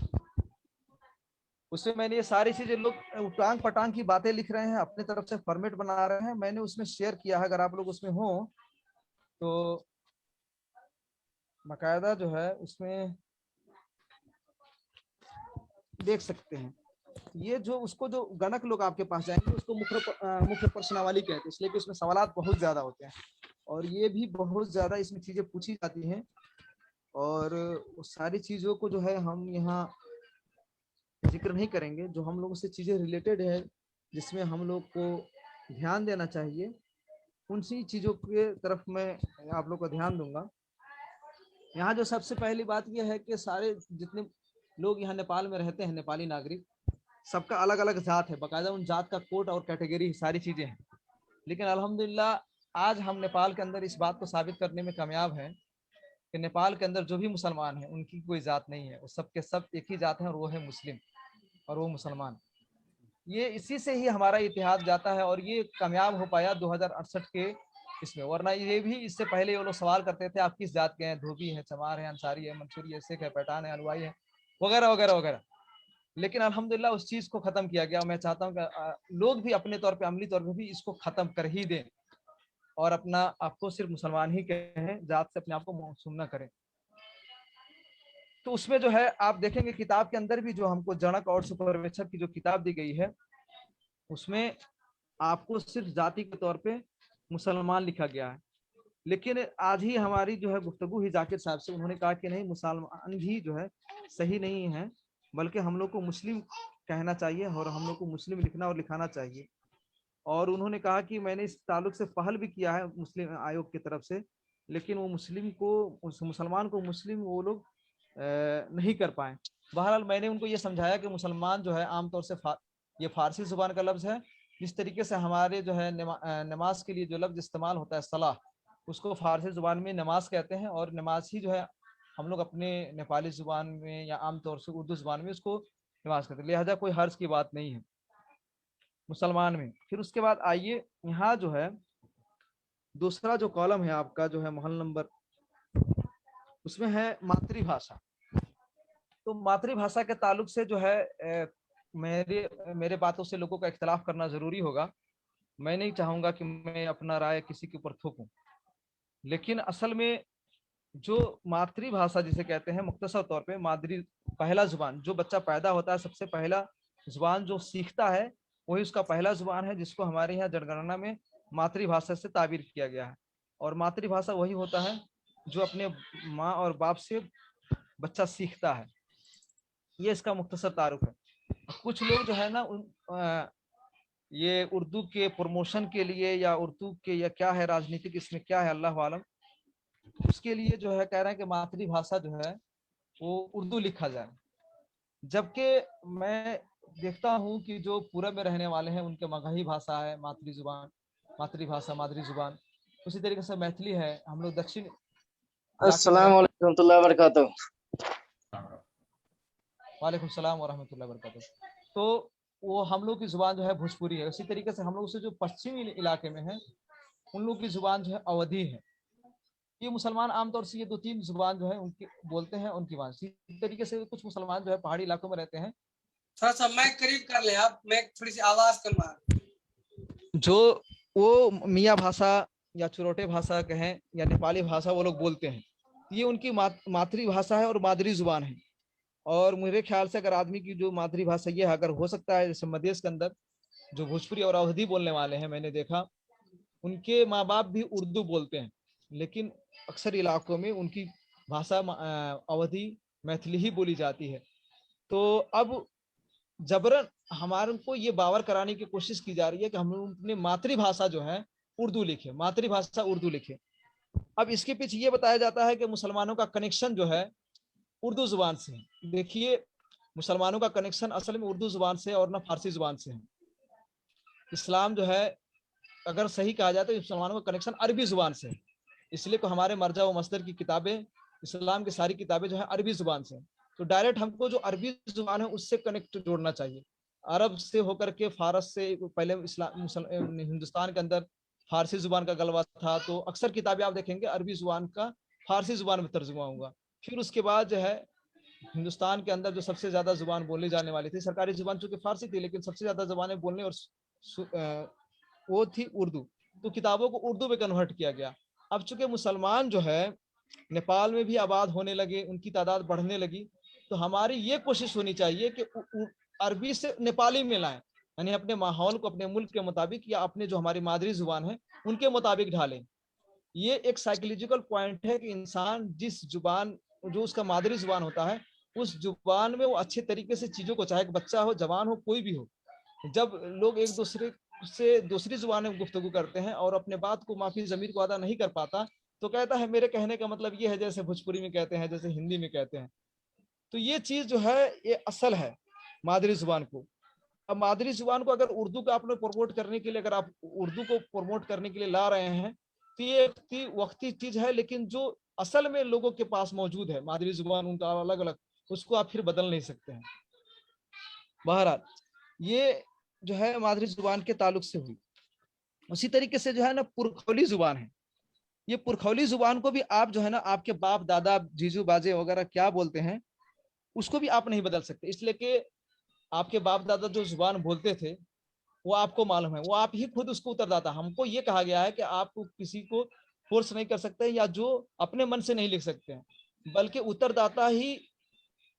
उसमें मैंने ये सारी चीजें, लोग उटांग पटांग की बातें लिख रहे हैं, अपने तरफ से फॉर्मेट बना रहे हैं, मैंने उसमें शेयर किया है। अगर आप लोग उसमें हो तो बाकायदा जो है उसमें देख सकते हैं। ये जो उसको जो गणक लोग आपके पास जाएंगे उसको मुख्य प्रश्नावली कहते हैं, इसलिए कि उसमें सवालात बहुत ज्यादा होते हैं और ये भी बहुत ज्यादा इसमें चीजें पूछी जाती हैं। और सारी चीजों को जो है हम यहाँ जिक्र नहीं करेंगे, जो हम लोगों से चीजें रिलेटेड है जिसमें हम लोग को ध्यान देना चाहिए, उनसी चीजों के तरफ मैं आप लोग का ध्यान दूंगा। यहाँ जो सबसे पहली बात यह है कि सारे जितने लोग यहाँ नेपाल में रहते हैं, नेपाली नागरिक, सबका अलग अलग जात है, बाकायदा उन जात का कोड और कैटेगरी सारी चीजें हैं। लेकिन अल्हम्दुलिल्लाह आज हम नेपाल के अंदर इस बात को साबित करने में कामयाब हैं कि नेपाल के अंदर जो भी मुसलमान हैं उनकी कोई जात नहीं है, वो सब के सब एक ही जात है और वो है मुस्लिम और वो मुसलमान। ये इसी से ही हमारा इतिहाद जाता है और ये कामयाब हो पाया 2068 के इसमें। वरना ये भी इससे पहले वो लोग सवाल करते थे आप किस जात के हैं, धोबी है, चमार है, अंसारी है, मंसूरी है, सिख है, पठान है, हलवाई है, वगैरह वगैरह वगैरह। लेकिन अल्हम्दुलिल्लाह उस चीज को खत्म किया गया। मैं चाहता हूँ कि लोग भी अपने तौर पे, अमली तौर पे भी इसको खत्म कर ही दें और अपना आपको सिर्फ मुसलमान ही कहें, जात से अपने आप को मौसूम न करें। तो उसमें जो है आप देखेंगे किताब के अंदर भी जो हमको जनक और सुपरवेक्षक की जो किताब दी गई है उसमें आपको सिर्फ जाति के तौर पे मुसलमान लिखा गया है। लेकिन आज ही हमारी जो है गुफ्तगू ही जाकिर साहब से, उन्होंने कहा कि नहीं, मुसलमान भी जो है सही नहीं है, बल्कि हम लोग को मुस्लिम कहना चाहिए और हम लोग को मुस्लिम लिखना और लिखाना चाहिए। और उन्होंने कहा कि मैंने इस ताल्लुक से पहल भी किया है मुस्लिम आयोग की तरफ से, लेकिन वो मुस्लिम को, उस मुसलमान को मुस्लिम वो लोग नहीं कर पाए। बहरहाल मैंने उनको ये समझाया कि मुसलमान जो है आमतौर से ये फारसी जुबान का लफ्ज़ है। जिस तरीके से हमारे जो है नमाज के लिए जो लफ्ज़ इस्तेमाल होता है सलाह, उसको फारसी जुबान में नमाज कहते हैं और नमाज ही जो है हम लोग अपने नेपाली जुबान में या आमतौर से उर्दू जुबान में उसको नमाज कहते हैं। लिहाजा कोई हर्ज की बात नहीं है मुसलमान में। फिर उसके बाद आइए, यहाँ जो है दूसरा जो कॉलम है आपका जो है महल नंबर, उसमें है मातृभाषा। तो मातृभाषा के ताल्लुक से जो है मेरे बातों से लोगों का इख्तलाफ करना जरूरी होगा। मैं नहीं चाहूंगा कि मैं अपना राय किसी के ऊपर थोपूं, लेकिन असल में जो मातृभाषा जिसे कहते हैं, मुख्तसर तौर पे मादरी, पहला जुबान, जो बच्चा पैदा होता है सबसे पहला जुबान जो सीखता है वही उसका पहला जुबान है, जिसको हमारे यहाँ जनगणना में मातृभाषा से ताबीर किया गया है। और मातृभाषा वही होता है जो अपने माँ और बाप से बच्चा सीखता है। ये इसका मुख्तसर तारुफ है। कुछ लोग जो है ना ये उर्दू के प्रमोशन के लिए या उर्दू के या क्या है राजनीतिक इसमें क्या है अल्लाह आलम, उसके लिए जो है कह रहे हैं कि मातृभाषा जो है वो उर्दू लिखा जाए। जबकि मैं देखता हूँ कि जो पूरब में रहने वाले हैं उनके मगही भाषा है मातृभाषा मादरी जुबान, उसी तरीके से मैथिली है। हम लोग दक्षिण अस्सलाम वालेकुम रहमतुल्लाहि व बरकातुहू। वालेकुम सलाम व रहमतुल्लाहि व बरकातुहू। तो वो हम लोग की जुबान जो है भोजपुरी है, उसी तरीके से हम लोग से जो पश्चिमी इलाके में है उन लोग की जुबान जो है अवधी है। ये मुसलमान आमतौर से ये 2-3 जुबान जो है उनकी बोलते हैं, उनकी बात इसी तरीके से कुछ मुसलमान जो है पहाड़ी इलाकों में रहते हैं। थोड़ा सा माइक करीब कर ले आप, मैं थोड़ी सी आवाज कम आ रही है। जो वो मियाँ भाषा या चुरोटे भाषा कहें या नेपाली भाषा वो लोग बोलते हैं, ये उनकी मातृभाषा है और मादरी जुबान है। और मेरे ख्याल से अगर आदमी की जो मातृभाषा ये है, अगर हो सकता है जैसे मध्य के अंदर जो भोजपुरी और अवधी बोलने वाले हैं, मैंने देखा उनके माँ बाप भी उर्दू बोलते हैं, लेकिन अक्सर इलाकों में उनकी भाषा अवधी मैथिली ही बोली जाती है। तो अब जबरन हमारे को ये बावर कराने की कोशिश की जा रही है कि हम अपनी मातृभाषा जो है उर्दू लिखे, मातृभाषा उर्दू लिखे। अब इसके पीछे ये बताया जाता है कि मुसलमानों का कनेक्शन जो है उर्दू जुबान से है। देखिए, मुसलमानों का कनेक्शन असल में उर्दू जुबान से और ना फारसी जुबान से है। इस्लाम जो है अगर सही कहा जाए तो मुसलमानों का कनेक्शन अरबी जुबान से है। इसलिए तो हमारे मर्जा व मस्दर की किताबें, इस्लाम की सारी किताबें जो है अरबी जुबान से। तो डायरेक्ट हमको जो अरबी जुबान है उससे कनेक्ट जोड़ना चाहिए। अरब से होकर के फारस से, पहले हिंदुस्तान के अंदर फारसी जुबान का गलबा था, तो अक्सर किताबें आप देखेंगे अरबी जुबान का फारसी जुबान में तर्जुमा होगा। फिर उसके बाद जो है हिंदुस्तान के अंदर जो सबसे ज्यादा जुबान बोलने जाने वाली थी, सरकारी जुबान चूंकि फारसी थी, लेकिन सबसे ज्यादा जुबानें बोलने और वो थी उर्दू। तो किताबों को उर्दू में कन्वर्ट किया गया। अब चूंकि मुसलमान जो है नेपाल में भी आबाद होने लगे, उनकी तादाद बढ़ने लगी, तो हमारी ये कोशिश होनी चाहिए कि अरबी से नेपाली में लाएं, यानी अपने माहौल को अपने मुल्क के मुताबिक या अपने जो हमारी मादरी जुबान है उनके मुताबिक ढालें। ये एक साइकोलॉजिकल पॉइंट है कि इंसान जिस जुबान, जो उसका मादरी जुबान होता है, उस जुबान में वो अच्छे तरीके से चीजों को, चाहे बच्चा हो, जवान हो, कोई भी हो, जब लोग एक दूसरे से दूसरी जुबान में गुफ्तगू करते हैं और अपने बात को, माफी ज़मीर को अदा नहीं कर पाता, तो कहता है मेरे कहने का मतलब ये है, जैसे भोजपुरी में कहते हैं, जैसे हिंदी में कहते हैं। तो ये चीज जो है ये असल है मादरी जुबान को। अब मादरी जुबान को अगर उर्दू को आपने प्रमोट करने के लिए, अगर आप उर्दू को प्रमोट करने के लिए ला रहे हैं, तो ये वक्ती चीज है, लेकिन जो असल में लोगों के पास मौजूद है मादरी जुबान उनका अलग अलग, उसको आप फिर बदल नहीं सकते हैं। बहरहाल ये जो है मादरी जुबान के ताल्लुक से हुई। उसी तरीके से जो है ना पुरखौली जुबान है। ये पुरखौली जुबान को भी आप जो है ना आपके बाप दादा जीजू बाजे वगैरह क्या बोलते हैं उसको भी आप नहीं बदल सकते, इसलिए कि आपके बाप दादा जो जुबान बोलते थे वो आपको मालूम है, वो आप ही खुद उसको उत्तरदाता। हमको ये कहा गया है कि आप किसी को फोर्स नहीं कर सकते या जो अपने मन से नहीं लिख सकते हैं, बल्कि उत्तरदाता ही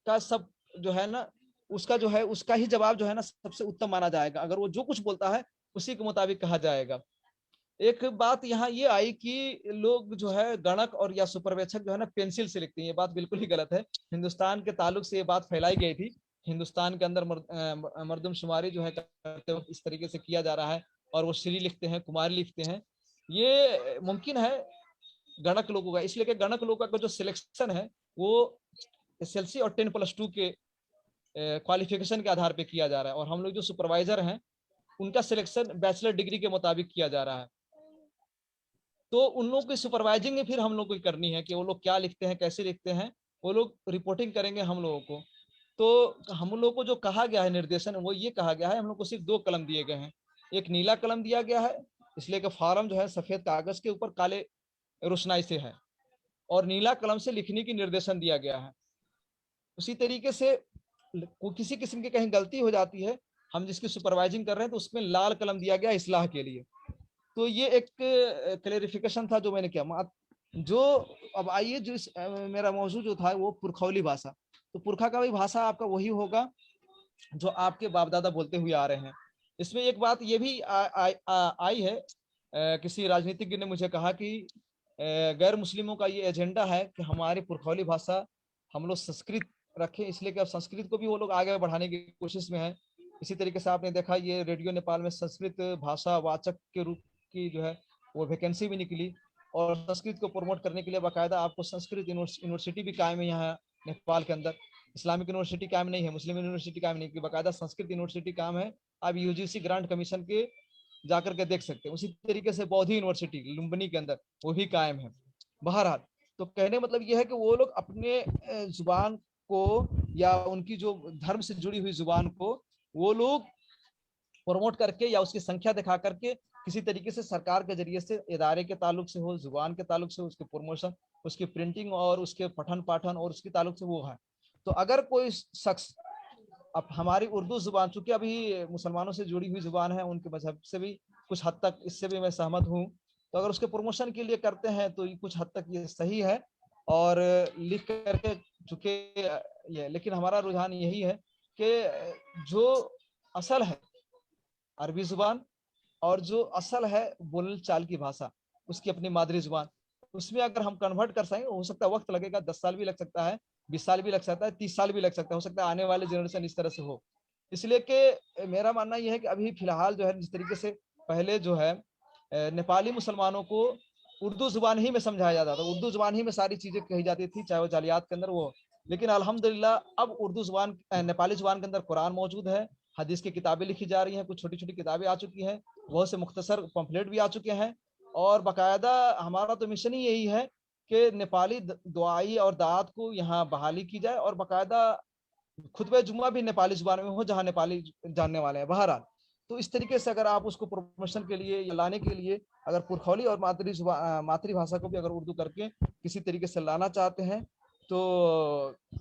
का सब जो है ना उसका जो है उसका ही जवाब जो है ना सबसे उत्तम माना जाएगा। अगर वो जो कुछ बोलता है उसी के मुताबिक कहा जाएगा। एक बात यहाँ ये आई कि लोग जो है गणक और या सुपरवेक्षक जो है ना पेंसिल से लिखते हैं, ये बात बिल्कुल ही गलत है। हिंदुस्तान के ताल्लुक से ये बात फैलाई गई थी। हिंदुस्तान के अंदर मर्दमशुमारी जो है करते वक्त इस तरीके से किया जा रहा है और वो श्री लिखते हैं, कुमारी लिखते हैं। ये मुमकिन है गणक लोगों का, इसलिए कि गणक लोगों का जो सिलेक्शन है वो SLC और 10+2 के क्वालिफिकेशन के आधार पे किया जा रहा है, और हम लोग जो सुपरवाइजर हैं उनका सिलेक्शन बैचलर डिग्री के मुताबिक किया जा रहा है। तो उन लोगों की सुपरवाइजिंग फिर हम लोग को करनी है कि वो लोग क्या लिखते हैं, कैसे लिखते हैं, वो लोग रिपोर्टिंग करेंगे हम लोगों को। तो हम लोग को जो कहा गया है निर्देशन, वो ये कहा गया है हम लोग को सिर्फ 2 कलम दिए गए हैं। एक नीला कलम दिया गया है, इसलिए कि फॉर्म जो है सफेद कागज के ऊपर काले रोशनाई से है, और नीला कलम से लिखने की निर्देशन दिया गया है। उसी तरीके से किसी किस्म की कहीं गलती हो जाती है, हम जिसकी सुपरवाइजिंग कर रहे हैं, तो उसमें लाल कलम दिया गया इस्लाह के लिए। तो ये एक क्लेरिफिकेशन था जो मैंने किया। जो अब आइए, जो मेरा मौजू जो था वो पुरखौली भाषा। तो पुरखा का भी भाषा आपका वही होगा जो आपके बाप दादा बोलते हुए आ रहे हैं। इसमें एक बात ये भी आई है, किसी राजनीतिज्ञ ने मुझे कहा कि गैर मुस्लिमों का ये एजेंडा है कि हमारी पुरखौली भाषा हम लोग संस्कृत रखें, इसलिए कि अब संस्कृत को भी वो लोग आगे बढ़ाने की कोशिश में है। इसी तरीके से आपने देखा ये रेडियो नेपाल में संस्कृत भाषा वाचक के रूप की जो है वो वैकेंसी भी निकली, और संस्कृत को प्रमोट करने के लिए बाकायदा आपको संस्कृत यूनिवर्सिटी भी कायम है यहाँ नेपाल के अंदर। इस्लामिक यूनिवर्सिटी कायम नहीं है, मुस्लिम यूनिवर्सिटी कायम नहीं, बाकायदा संस्कृत यूनिवर्सिटी कायम है। आप UGC ग्रांट कमीशन के जाकर के देख सकते हैं। उसी तरीके से बौद्ध यूनिवर्सिटी लुम्बिनी के अंदर वो भी कायम है। बहरहाल तो कहने मतलब ये है कि वो लोग अपने जुबान को या उनकी जो धर्म से जुड़ी हुई जुबान को वो लोग प्रमोट करके या उसकी संख्या दिखा करके किसी तरीके से सरकार के जरिए से इदारे के ताल्लुक से हो, जुबान के ताल्लुक से, उसके प्रमोशन, उसकी प्रिंटिंग और उसके पठन पाठन और उसके ताल्लुक से वो है। तो अगर कोई शख्स अब हमारी उर्दू जुबान, चूंकि अभी मुसलमानों से जुड़ी हुई जुबान है, उनके मजहब से भी कुछ हद तक इससे भी मैं सहमत हूँ, तो अगर उसके प्रमोशन के लिए करते हैं तो ये कुछ हद तक ये सही है और लिख करके चूंकि ये, लेकिन हमारा रुझान यही है कि जो असल है अरबी जुबान और जो असल है बोल चाल की भाषा, उसकी अपनी मादरी जुबान, उसमें अगर हम कन्वर्ट कर सकें, हो सकता है वक्त लगेगा, 10 साल भी लग सकता है, 20 साल भी लग सकता है, 30 साल भी लग सकता है, हो सकता है आने वाले जनरेशन इस तरह से हो। इसलिए कि मेरा मानना यह है कि अभी फिलहाल जो है जिस तरीके से पहले जो है नेपाली मुसलमानों को उर्दू जुबान ही में समझाया जाता था, उर्दू जुबान ही में सारी चीजें कही जाती थी, चाहे वो जालियात के अंदर वो, लेकिन अल्हम्दुलिल्लाह अब उर्दू जुबान नेपाली जुबान के अंदर कुरान मौजूद है, हदीस की किताबें लिखी जा रही हैं, कुछ छोटी छोटी किताबें आ चुकी हैं, बहुत से मुख्तसर पम्फलेट भी आ चुके हैं, और बाकायदा हमारा तो मिशन ही यही है कि नेपाली दुआई और दात को यहाँ बहाली की जाए और बाकायदा खुतबे जुम्मा भी नेपाली जुबान में हो जहाँ नेपाली जानने वाले हैं। बहरहाल तो इस तरीके से अगर आप उसको प्रमोशन के लिए या लाने के लिए अगर पुरखौली और मातृभाषा को भी अगर उर्दू करके किसी तरीके से लाना चाहते हैं, तो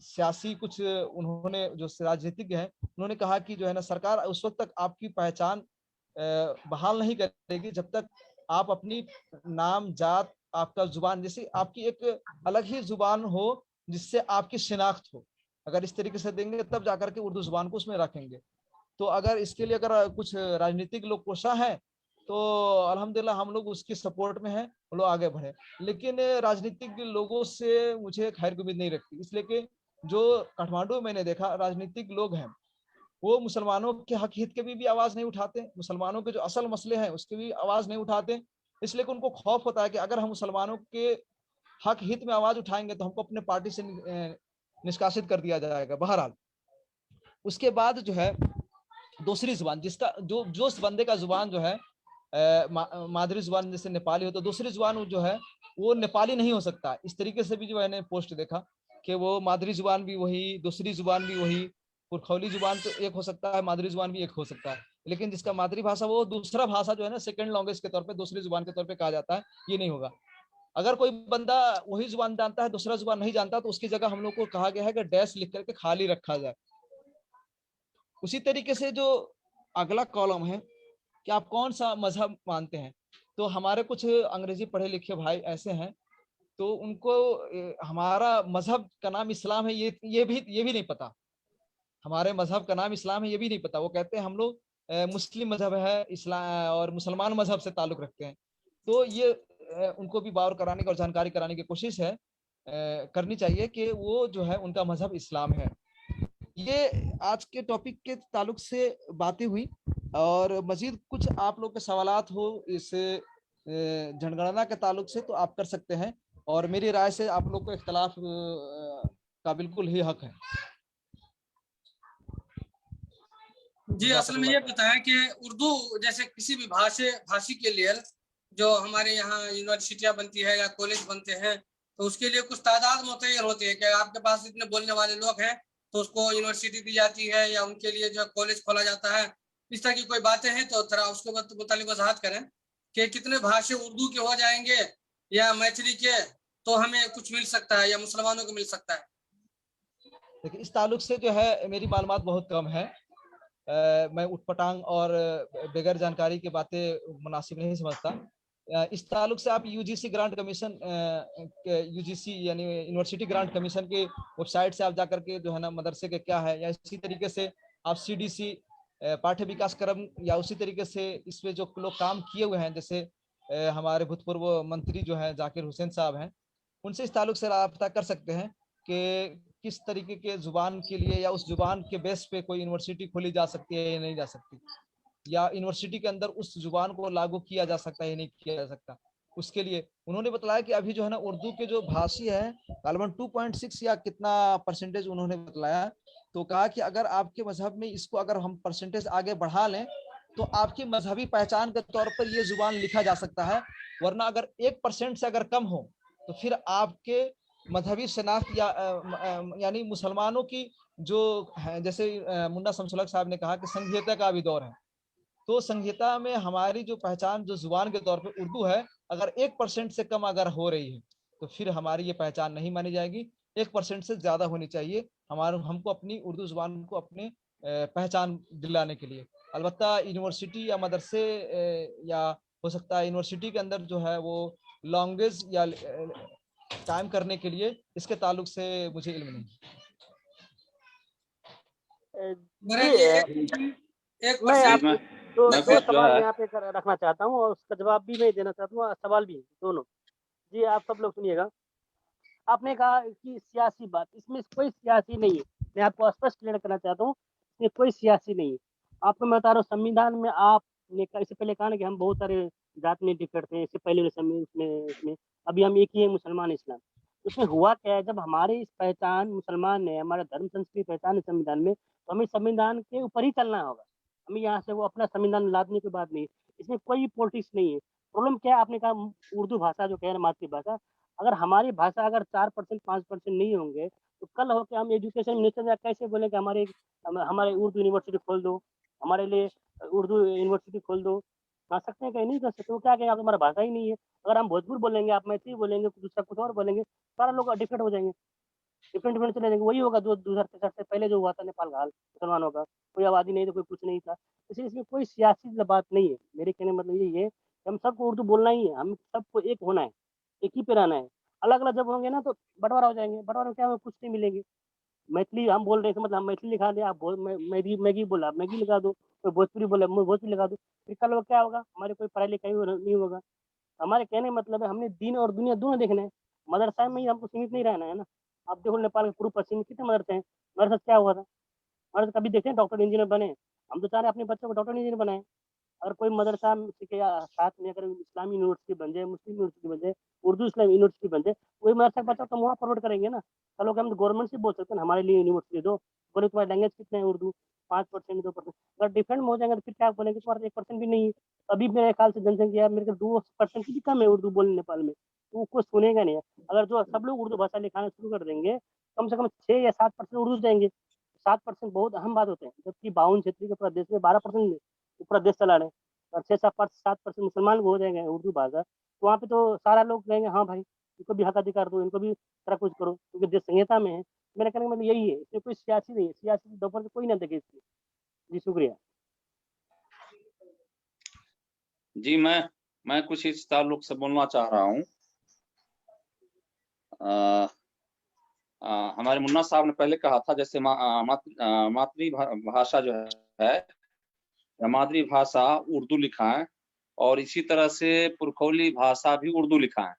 सियासी कुछ उन्होंने जो राजनीतिज्ञ हैं उन्होंने कहा कि जो है ना सरकार उस वक्त तक आपकी पहचान बहाल नहीं करेगी जब तक आप अपनी नाम जात आपका जुबान जैसे आपकी एक अलग ही जुबान हो जिससे आपकी शिनाख्त हो। अगर इस तरीके से देंगे तब जाकर के उर्दू जुबान को उसमें रखेंगे। तो अगर इसके लिए अगर कुछ राजनीतिक लोग कोशा है तो अल्हम्दुलिल्लाह हम लोग उसकी सपोर्ट में हैं, वो लोग आगे बढ़े, लेकिन राजनीतिक लोगों से मुझे खैर की उम्मीद नहीं रखती, इसलिए कि जो काठमांडू में मैंने देखा राजनीतिक लोग हैं वो मुसलमानों के हक हित के भी आवाज नहीं उठाते, मुसलमानों के जो असल मसले हैं उसके भी आवाज नहीं उठाते, इसलिए कि उनको खौफ होता है कि अगर हम मुसलमानों के हक हित में आवाज उठाएंगे तो हमको अपने पार्टी से निष्कासित कर दिया जाएगा। बहरहाल उसके बाद जो है दूसरी जुबान जिसका जो उस बंदे का जुबान जो है मादरी जुबान जैसे नेपाली हो तो दूसरी जुबान जो है वो नेपाली नहीं हो सकता। इस तरीके से भी जो मैंने पोस्ट देखा कि वो मादरी जुबान भी वही, दूसरी जुबान भी वही, पुरखौली जुबान तो एक हो सकता है, मादरी जुबान भी एक हो सकता है, लेकिन जिसका मातृभाषा वो दूसरा भाषा जो है ना सेकंड लैंग्वेज के तौर पे दूसरी जुबान के तौर पे कहा जाता है, ये नहीं होगा। अगर कोई बंदा वही जुबान जानता है दूसरा जुबान नहीं जानता तो उसकी जगह हम लोग को कहा गया है कि डैश लिख करके खाली रखा जाए। उसी तरीके से जो अगला कॉलम है कि आप कौन सा मजहब मानते हैं, तो हमारे कुछ अंग्रेजी पढ़े लिखे भाई ऐसे हैं तो उनको हमारा मजहब का नाम इस्लाम है ये भी नहीं पता, हमारे मजहब का नाम इस्लाम है ये भी नहीं पता। वो कहते हैं हम लोग मुस्लिम मजहब है इस्लाम और मुसलमान मजहब से ताल्लुक रखते हैं। तो ये उनको भी बावर कराने की और जानकारी कराने की कोशिश है करनी चाहिए कि वो जो है उनका मजहब इस्लाम है। ये आज के टॉपिक के ताल्लुक से बातें हुई और मजीद कुछ आप लोग के सवालात हो इस जनगणना के ताल्लुक से तो आप कर सकते हैं और मेरी राय से आप लोग को इख्तलाफ का बिल्कुल ही हक है। जी असल में ये पता है कि उर्दू जैसे किसी भी भाषी के लिए जो हमारे यहाँ यूनिवर्सिटियां बनती है या कॉलेज बनते हैं तो उसके लिए कुछ तादाद मुतय्यन होती है कि आपके पास इतने बोलने वाले लोग हैं तो उसको यूनिवर्सिटी दी जाती है या उनके लिए जो कॉलेज खोला जाता है। इस तरह की कोई बातें हैं तो थोड़ा उसके मुतालिक वजाहत करें कि कितने भाषा उर्दू के हो जाएंगे या मैथिली के तो हमें कुछ मिल सकता है या मुसलमानों को मिल सकता है। देखिए इस ताल्लुक से जो है मेरी मालूमात बहुत कम है, मैं उटपटांग और बगैर जानकारी की बातें मुनासिब नहीं समझता। इस ताल्लुक से आप यूजीसी ग्रांट कमीशन यूजीसी यानी यूनिवर्सिटी ग्रांट कमीशन के वेबसाइट से आप जाकर के जो है ना मदरसे के क्या है या इसी तरीके से आप सीडीसी पाठ्य विकास क्रम या उसी तरीके से इसमें जो लोग काम किए हुए हैं जैसे हमारे भूतपूर्व मंत्री जो है जाकिर हुसैन साहब हैं उनसे इस ताल्लुक से राब्ता कर सकते हैं कि किस तरीके के जुबान के लिए या उस जुबान के बेस पे कोई यूनिवर्सिटी खोली जा सकती है या नहीं जा सकती, या यूनिवर्सिटी के अंदर उस जुबान को लागू किया जा सकता है या नहीं किया जा सकता। उसके लिए उन्होंने बताया कि अभी जो है ना उर्दू के जो भाषी है तकरीबन 2.6 या कितना परसेंटेज उन्होंने बताया, तो कहा कि अगर आपके मजहब में इसको अगर हम परसेंटेज आगे बढ़ा लें तो आपकी मजहबी पहचान के तौर पर ये जुबान लिखा जा सकता है, वरना अगर 1% से अगर कम हो तो फिर आपके मजहबी शनाख्त या यानी मुसलमानों की जो है, जैसे मुन्ना शमसुलहक साहब ने कहा कि संघीयता का भी दौर है, तो संघीयता में हमारी जो पहचान जो जुबान के तौर पे उर्दू है, अगर 1% से कम अगर हो रही है तो फिर हमारी ये पहचान नहीं मानी जाएगी। 1% से ज्यादा होनी चाहिए हमारे, हमको अपनी उर्दू जुबान को अपने पहचान दिलाने के लिए। अलबत्ता यूनिवर्सिटी या मदरसे या हो सकता है यूनिवर्सिटी के अंदर जो है वो लैंग्वेज या कायम करने के लिए, इसके ताल्लुक से मुझे इल्म नहीं। एक मैं आप मैं दो मैं दो कुछ जो सवाल है यहाँ पे रखना चाहता हूँ और उसका जवाब भी मैं देना चाहता हूँ, सवाल भी दोनों। जी आप सब लोग सुनिएगा। आपने कहा कि सियासी बात, इसमें कोई सियासी नहीं है। मैं आपको स्पष्ट क्लियर करना चाहता हूँ, इसमें कोई सियासी नहीं है। आपको मैं बता रहा हूँ, संविधान में आपने इससे पहले कहा ना कि हम बहुत सारे जात में डिफर थे, इससे पहले इसमें अभी हम एक ही है, मुसलमान इस्लाम। उसमें हुआ क्या है, जब हमारी इस पहचान मुसलमान है, हमारा धर्म संस्कृति पहचान है संविधान में, तो हमें संविधान के ऊपर ही चलना होगा। हमें यहाँ से वो अपना संविधान लादने की बात नहीं, इसमें कोई पॉलिटिक्स नहीं है। प्रॉब्लम क्या है, आपने कहा उर्दू भाषा जो कह रहे हैं मातृभाषा, अगर हमारी भाषा अगर 4% 5% नहीं होंगे तो कल होकर हम एजुकेशन मिनिस्टर कैसे बोले कि हमारे उर्दू यूनिवर्सिटी खोल दो, हमारे लिए उर्दू यूनिवर्सिटी खोल दो। कह सकते हैं, कहीं नहीं कर सकते। वो क्या कहेंगे, हमारा भाषा ही नहीं है। अगर हम भोजपुर बोलेंगे, आप मैथिली बोलेंगे, दूसरा कुछ और बोलेंगे, सारा लोग डिफरेंट हो जाएंगे, डिफरेंट डिफरेंट चले जाएंगे। वही होगा जो 2063 से पहले जो हुआ था नेपाल का हाल मुसलमानों का, कोई आबादी नहीं थी, कोई कुछ नहीं था। इसलिए इसमें कोई सियासी बात नहीं है। मेरे कहने का मतलब यही है कि हम सबको उर्दू बोलना ही है, हम सबको एक होना है, एक ही पे रहना है। अलग अलग जब होंगे ना तो बंटवारा हो जाएंगे, बंटवारा में क्या हमें कुछ नहीं मिलेंगे। मैथिली हम बोल रहे हैं, मतलब हम मैथिली लिखा दें, आप मैगी बोला, आप मैगी लिखा दो, कोई भोजपुरी बोला, मैं भोजपुरी लिखा दो, फिर कल क्या होगा, हमारे कोई पढ़ाई लिखाई नहीं होगा। हमारे कहने का मतलब है, हमने दीन और दुनिया दोनों देखना है। मदरसा में ही हमको सीमित नहीं रहना है ना। आप देखो नेपाल के पूर्व पश्चिम में कितने मदरसे हैं। मदरसा क्या हुआ था, मदरसा कभी देखे डॉक्टर इंजीनियर बने? हम तो चाह रहे अपने बच्चों को डॉक्टर इंजीनियर बनाए। अगर कोई मदरसा के साथ में अगर इस्लामी यूनिवर्सिटी बन जाए, मुस्लिम यूनिवर्सिटी बन जाए, उर्दू इस्लाम यूनिवर्सिटी बन जाए, वही मदरसा का बच्चा तो वहाँ प्रमोट करेंगे ना। कल हम तो गवर्नमेंट से बोल सकते हैं हमारे लिए यूनिवर्सिटी दो, बोले तुम्हारे लैंग्वेज कितने हैं उर्दू, 5% 2%। अगर डिफरेंट में हो जाएंगे तो फिर क्या बोलेंगे, तुम्हारा 1% भी नहीं है। अभी मेरे ख्याल से जनसंख्या मेरे को 2% की भी कम है उर्दू बोलने नेपाल में, तो वो कुछ सुनेगा नहीं। अगर जो सब लोग उर्दू भाषा लिखाना शुरू कर देंगे, कम से कम 6 या 7% उर्दू जाएंगे। 7% बहुत अहम बात होते हैं, जबकि 52 क्षेत्रीय के पूरा देश में 12% पूरा देश चला रहे हैं, और 6-7% मुसलमान हो जाएंगे उर्दू भाषा, तो वहाँ पे तो सारा लोग कहेंगे हाँ भाई इनको भी हक अधिकार दो, इनको भी सारा कुछ करो, क्योंकि देश संहिता में है। मेरा कहने का मतलब यही है, इसमें कोई सियासी नहीं है, सियासी दोपहर कोई ना देखे इसमें। जी शुक्रिया। जी मैं कुछ इस ताल्लुक से बोलना चाह रहा हूँ। हमारे मुन्ना साहब ने पहले कहा था, जैसे मातृभाषा जो है, मातृभाषा उर्दू लिखा है, और इसी तरह से पुरखौली भाषा भी उर्दू लिखा है।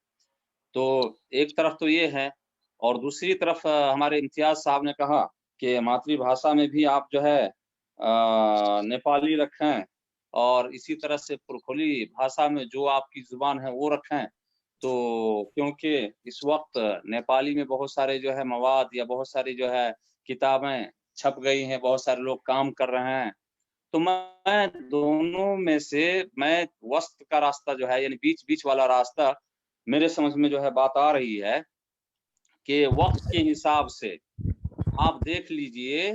तो एक तरफ तो ये है, और दूसरी तरफ हमारे इम्तियाज साहब ने कहा कि मातृभाषा में भी आप जो है नेपाली रखें, और इसी तरह से पुरखौली भाषा में जो आपकी जुबान है वो रखें। तो क्योंकि इस वक्त नेपाली में बहुत सारे जो है मवाद या बहुत सारी जो है किताबें छप गई हैं, बहुत सारे लोग काम कर रहे हैं, तो मैं दोनों में से मैं वस्त का रास्ता जो है, यानी बीच बीच वाला रास्ता मेरे समझ में जो है बात आ रही है कि वक्त के हिसाब से आप देख लीजिए,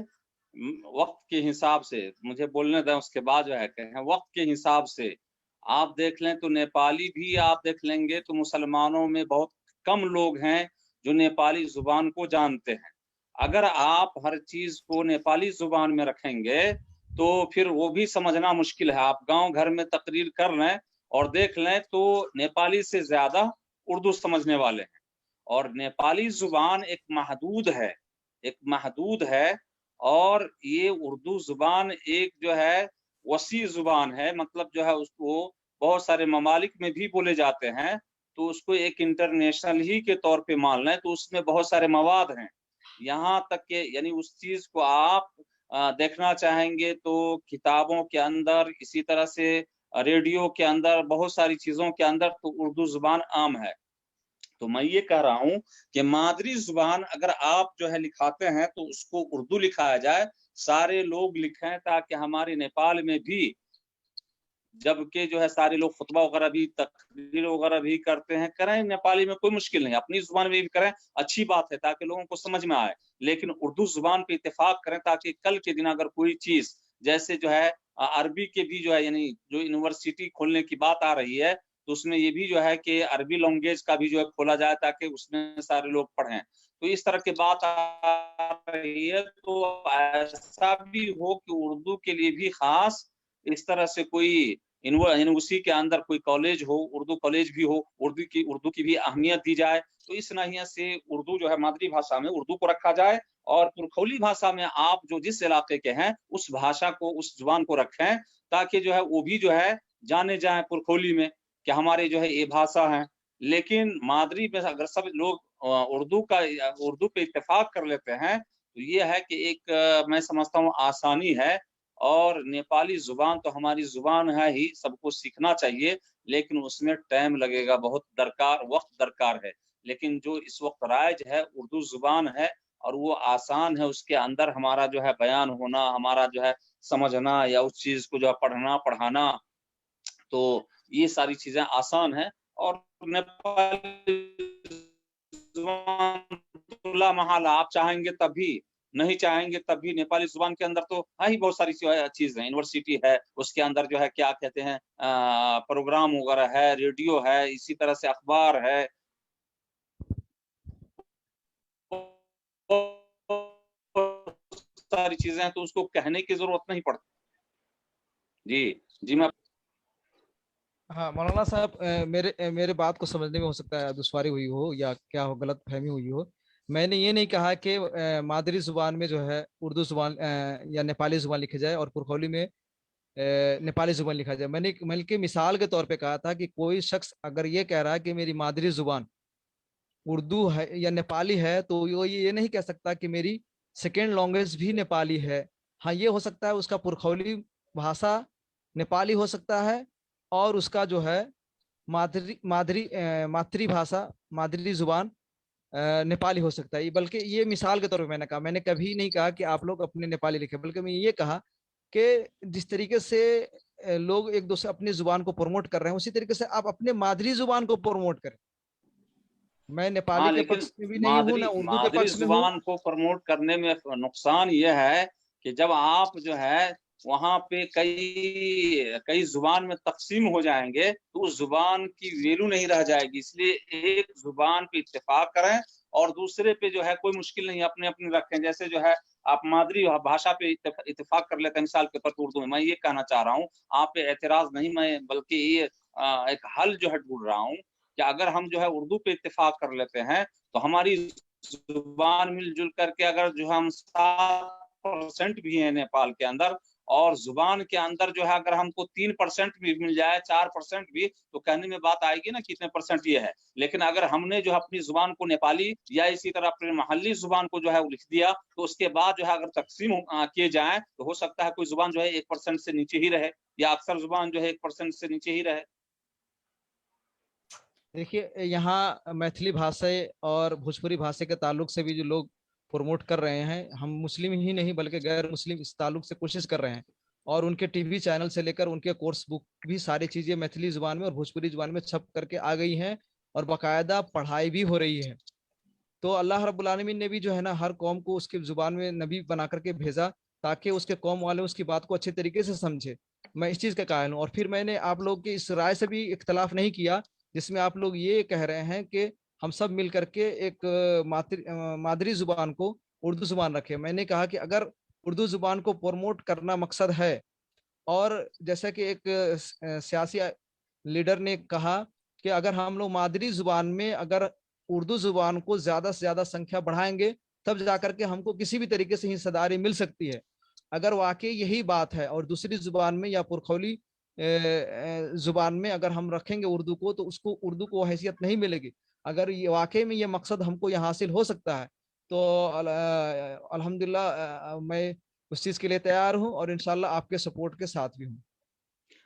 वक्त के हिसाब से मुझे बोलने दें, उसके बाद जो है कहें, वक्त के हिसाब से आप देख लें तो नेपाली भी आप देख लेंगे तो मुसलमानों में बहुत कम लोग हैं जो नेपाली जुबान को जानते हैं। अगर आप हर चीज को नेपाली जुबान में रखेंगे तो फिर वो भी समझना मुश्किल है। आप गांव घर में तकरीर कर लें और देख लें तो नेपाली से ज्यादा उर्दू समझने वाले हैं, और नेपाली जुबान एक महदूद है, और ये उर्दू जुबान एक जो है वसी जुबान है, मतलब जो है उसको बहुत सारे ममालिक में भी बोले जाते हैं, तो उसको एक इंटरनेशनल ही के तौर पे मान लें, तो उसमें बहुत सारे मवाद हैं। यहाँ तक के यानी उस चीज को आप देखना चाहेंगे तो किताबों के अंदर, इसी तरह से रेडियो के अंदर, बहुत सारी चीजों के अंदर तो उर्दू जुबान आम है। तो मैं ये कह रहा हूँ कि मादरी जुबान अगर आप जो है लिखाते हैं तो उसको उर्दू लिखाया जाए, सारे लोग लिखें, ताकि हमारे नेपाल में भी जबकि जो है सारे लोग खुतबा वगैरह भी, तकरीर वगैरह भी करते हैं, करें नेपाली में, कोई मुश्किल नहीं, अपनी जुबान में भी करें, अच्छी बात है ताकि लोगों को समझ में आए। लेकिन उर्दू जुबान पे इत्तेफाक करें ताकि कल के दिन अगर कोई चीज जैसे जो है अरबी के भी जो है, यानी जो यूनिवर्सिटी खोलने की बात आ रही है, तो उसमें ये भी जो है कि अरबी लैंग्वेज का भी जो है खोला जाए ताकि उसमें सारे लोग पढ़ें। तो इस तरह की बात आ रही है, तो ऐसा भी हो कि उर्दू के लिए भी खास इस तरह से कोई यूनिवर्सिटी के अंदर कोई कॉलेज हो, उर्दू कॉलेज भी हो, उर्दू की भी अहमियत दी जाए। तो इस नहियत से उर्दू जो है मातृभाषा में उर्दू को रखा जाए, और पुरखौली भाषा में आप जो जिस इलाके के हैं उस भाषा को, उस जुबान को रखें, ताकि जो है वो भी जो है जाने जाए पुरखौली में कि हमारे जो है ये भाषा है। लेकिन मादरी में अगर सब लोग उर्दू पे इत्तेफाक कर लेते हैं, तो ये है कि एक मैं समझता हूँ आसानी है। और नेपाली जुबान तो हमारी जुबान है ही, सबको सीखना चाहिए, लेकिन उसमें टाइम लगेगा, बहुत वक्त दरकार है। लेकिन जो इस वक्त राइज है उर्दू जुबान है, और वो आसान है, उसके अंदर हमारा जो है बयान होना, हमारा जो है समझना, या उस चीज को जो है पढ़ना पढ़ाना, तो ये सारी चीजें आसान है। और नेपाली जुबान खुला महल, आप चाहेंगे तभी, नहीं चाहेंगे तब भी नेपाली जुबान के अंदर तो है ही बहुत सारी चीज है, यूनिवर्सिटी है, उसके अंदर जो है क्या कहते हैं प्रोग्राम वगैरह है, रेडियो है, इसी तरह से अखबार है, सारी चीजें हैं, तो उसको कहने की जरूरत नहीं पड़ती। जी जी मैं हाँ मौलाना साहब, मेरे बात को समझने में हो सकता है दुश्वारी हुई हो या क्या हो, गलत फहमी हुई हो। मैंने ये नहीं कहा कि मादरी जुबान में जो है उर्दू जुबान या नेपाली जुबान लिखी जाए और पुरखौली में नेपाली जुबान लिखा जाए। मैंने बल्कि मिसाल के तौर पे कहा था कि कोई शख्स अगर ये कह रहा है कि मेरी मादरी जुबान उर्दू है या नेपाली है, तो वो ये नहीं कह सकता कि मेरी सेकेंड लैंग्वेज भी नेपाली है। हाँ, ये हो सकता है उसका पुरखौली भाषा नेपाली हो सकता है, और उसका जो है मातृभाषा, मादरी जुबान नेपाली हो सकता है। बल्कि ये मिसाल के तौर पे मैंने कहा, मैंने कभी नहीं कहा कि आप लोग अपने नेपाली लिखे, बल्कि मैं ये कहा कि जिस तरीके से लोग एक दूसरे अपनी जुबान को प्रमोट कर रहे हैं, उसी तरीके से आप अपने मादरी जुबान को प्रमोट करें। मैं नेपाली हाँ, के लेकिन पक्ष में भी नहीं हूँ, ना उर्दू के मादरी पक्ष में हूँ। जुबान को प्रमोट करने में नुकसान यह है कि जब आप जो है वहां पे कई जुबान में तकसीम हो जाएंगे, तो उस जुबान की वैल्यू नहीं रह जाएगी। इसलिए एक जुबान पे इत्तेफाक करें, और दूसरे पे जो है कोई मुश्किल नहीं, अपने अपने रखें। जैसे जो है आप मादरी भाषा पे इत्तेफाक कर लेते हैं, मिसाल के तौर पर उर्दू में। मैं ये कहना चाह रहा हूँ, आप पे एतराज नहीं, मैं बल्कि ये एक हल जो है ढूंढ रहा हूँ कि अगर हम जो है उर्दू पे इत्तेफाक कर लेते हैं, तो हमारी जुबान मिलजुल करके अगर जो हम 7% भी है नेपाल के अंदर, और जुबान के अंदर जो है अगर हमको 3% भी मिल जाए, 4% भी, तो कहने में बात आएगी ना कितने परसेंट ये है। लेकिन अगर हमने जो अपनी जुबान को नेपाली या इसी तरह अपने महल्ली जुबान को जो है लिख दिया, तो उसके बाद जो है अगर तकसीम किए जाए, तो हो सकता है कोई जुबान जो है 1% से नीचे ही रहे, या अक्सर जुबान जो है 1% से नीचे ही रहे। देखिए, यहाँ मैथिली भाषा और भोजपुरी भाषा के ताल्लुक से भी जो लोग प्रमोट कर रहे हैं, हम मुस्लिम ही नहीं बल्कि गैर मुस्लिम इस ताल्लुक से कोशिश कर रहे हैं, और उनके टीवी चैनल से लेकर उनके कोर्स बुक भी सारी चीजें मैथिली जुबान में और भोजपुरी जुबान में छप करके आ गई हैं, और बाकायदा पढ़ाई भी हो रही है। तो अल्लाह रब्बुल आलमीन ने भी जो है ना हर कौम को उसकी जुबान में नबी बना करके भेजा, ताकि उसके कौम वाले उसकी बात को अच्छे तरीके से समझे। मैं इस चीज़ का कायल हूँ। और फिर मैंने आप लोग की इस राय से भी इख्तलाफ नहीं किया, जिसमें आप लोग ये कह रहे हैं कि हम सब मिल करके एक मादरी जुबान को उर्दू जुबान रखें। मैंने कहा कि अगर उर्दू जुबान को प्रमोट करना मकसद है, और जैसा कि एक सियासी लीडर ने कहा कि अगर हम लोग मादरी जुबान में अगर उर्दू जुबान को ज्यादा से ज्यादा संख्या बढ़ाएंगे, तब जाकर के हमको किसी भी तरीके से हिस्सेदारी मिल सकती है। अगर वाकई यही बात है और दूसरी जुबान में या पुरखौली जुबान में अगर हम रखेंगे उर्दू को, तो उसको उर्दू को हैसियत नहीं मिलेगी। अगर ये वाकई में ये मकसद हमको यहाँ हासिल हो सकता है, तो अल्हम्दुलिल्लाह मैं उस चीज के लिए तैयार हूँ, और इंशाल्लाह आपके सपोर्ट के साथ भी हूँ।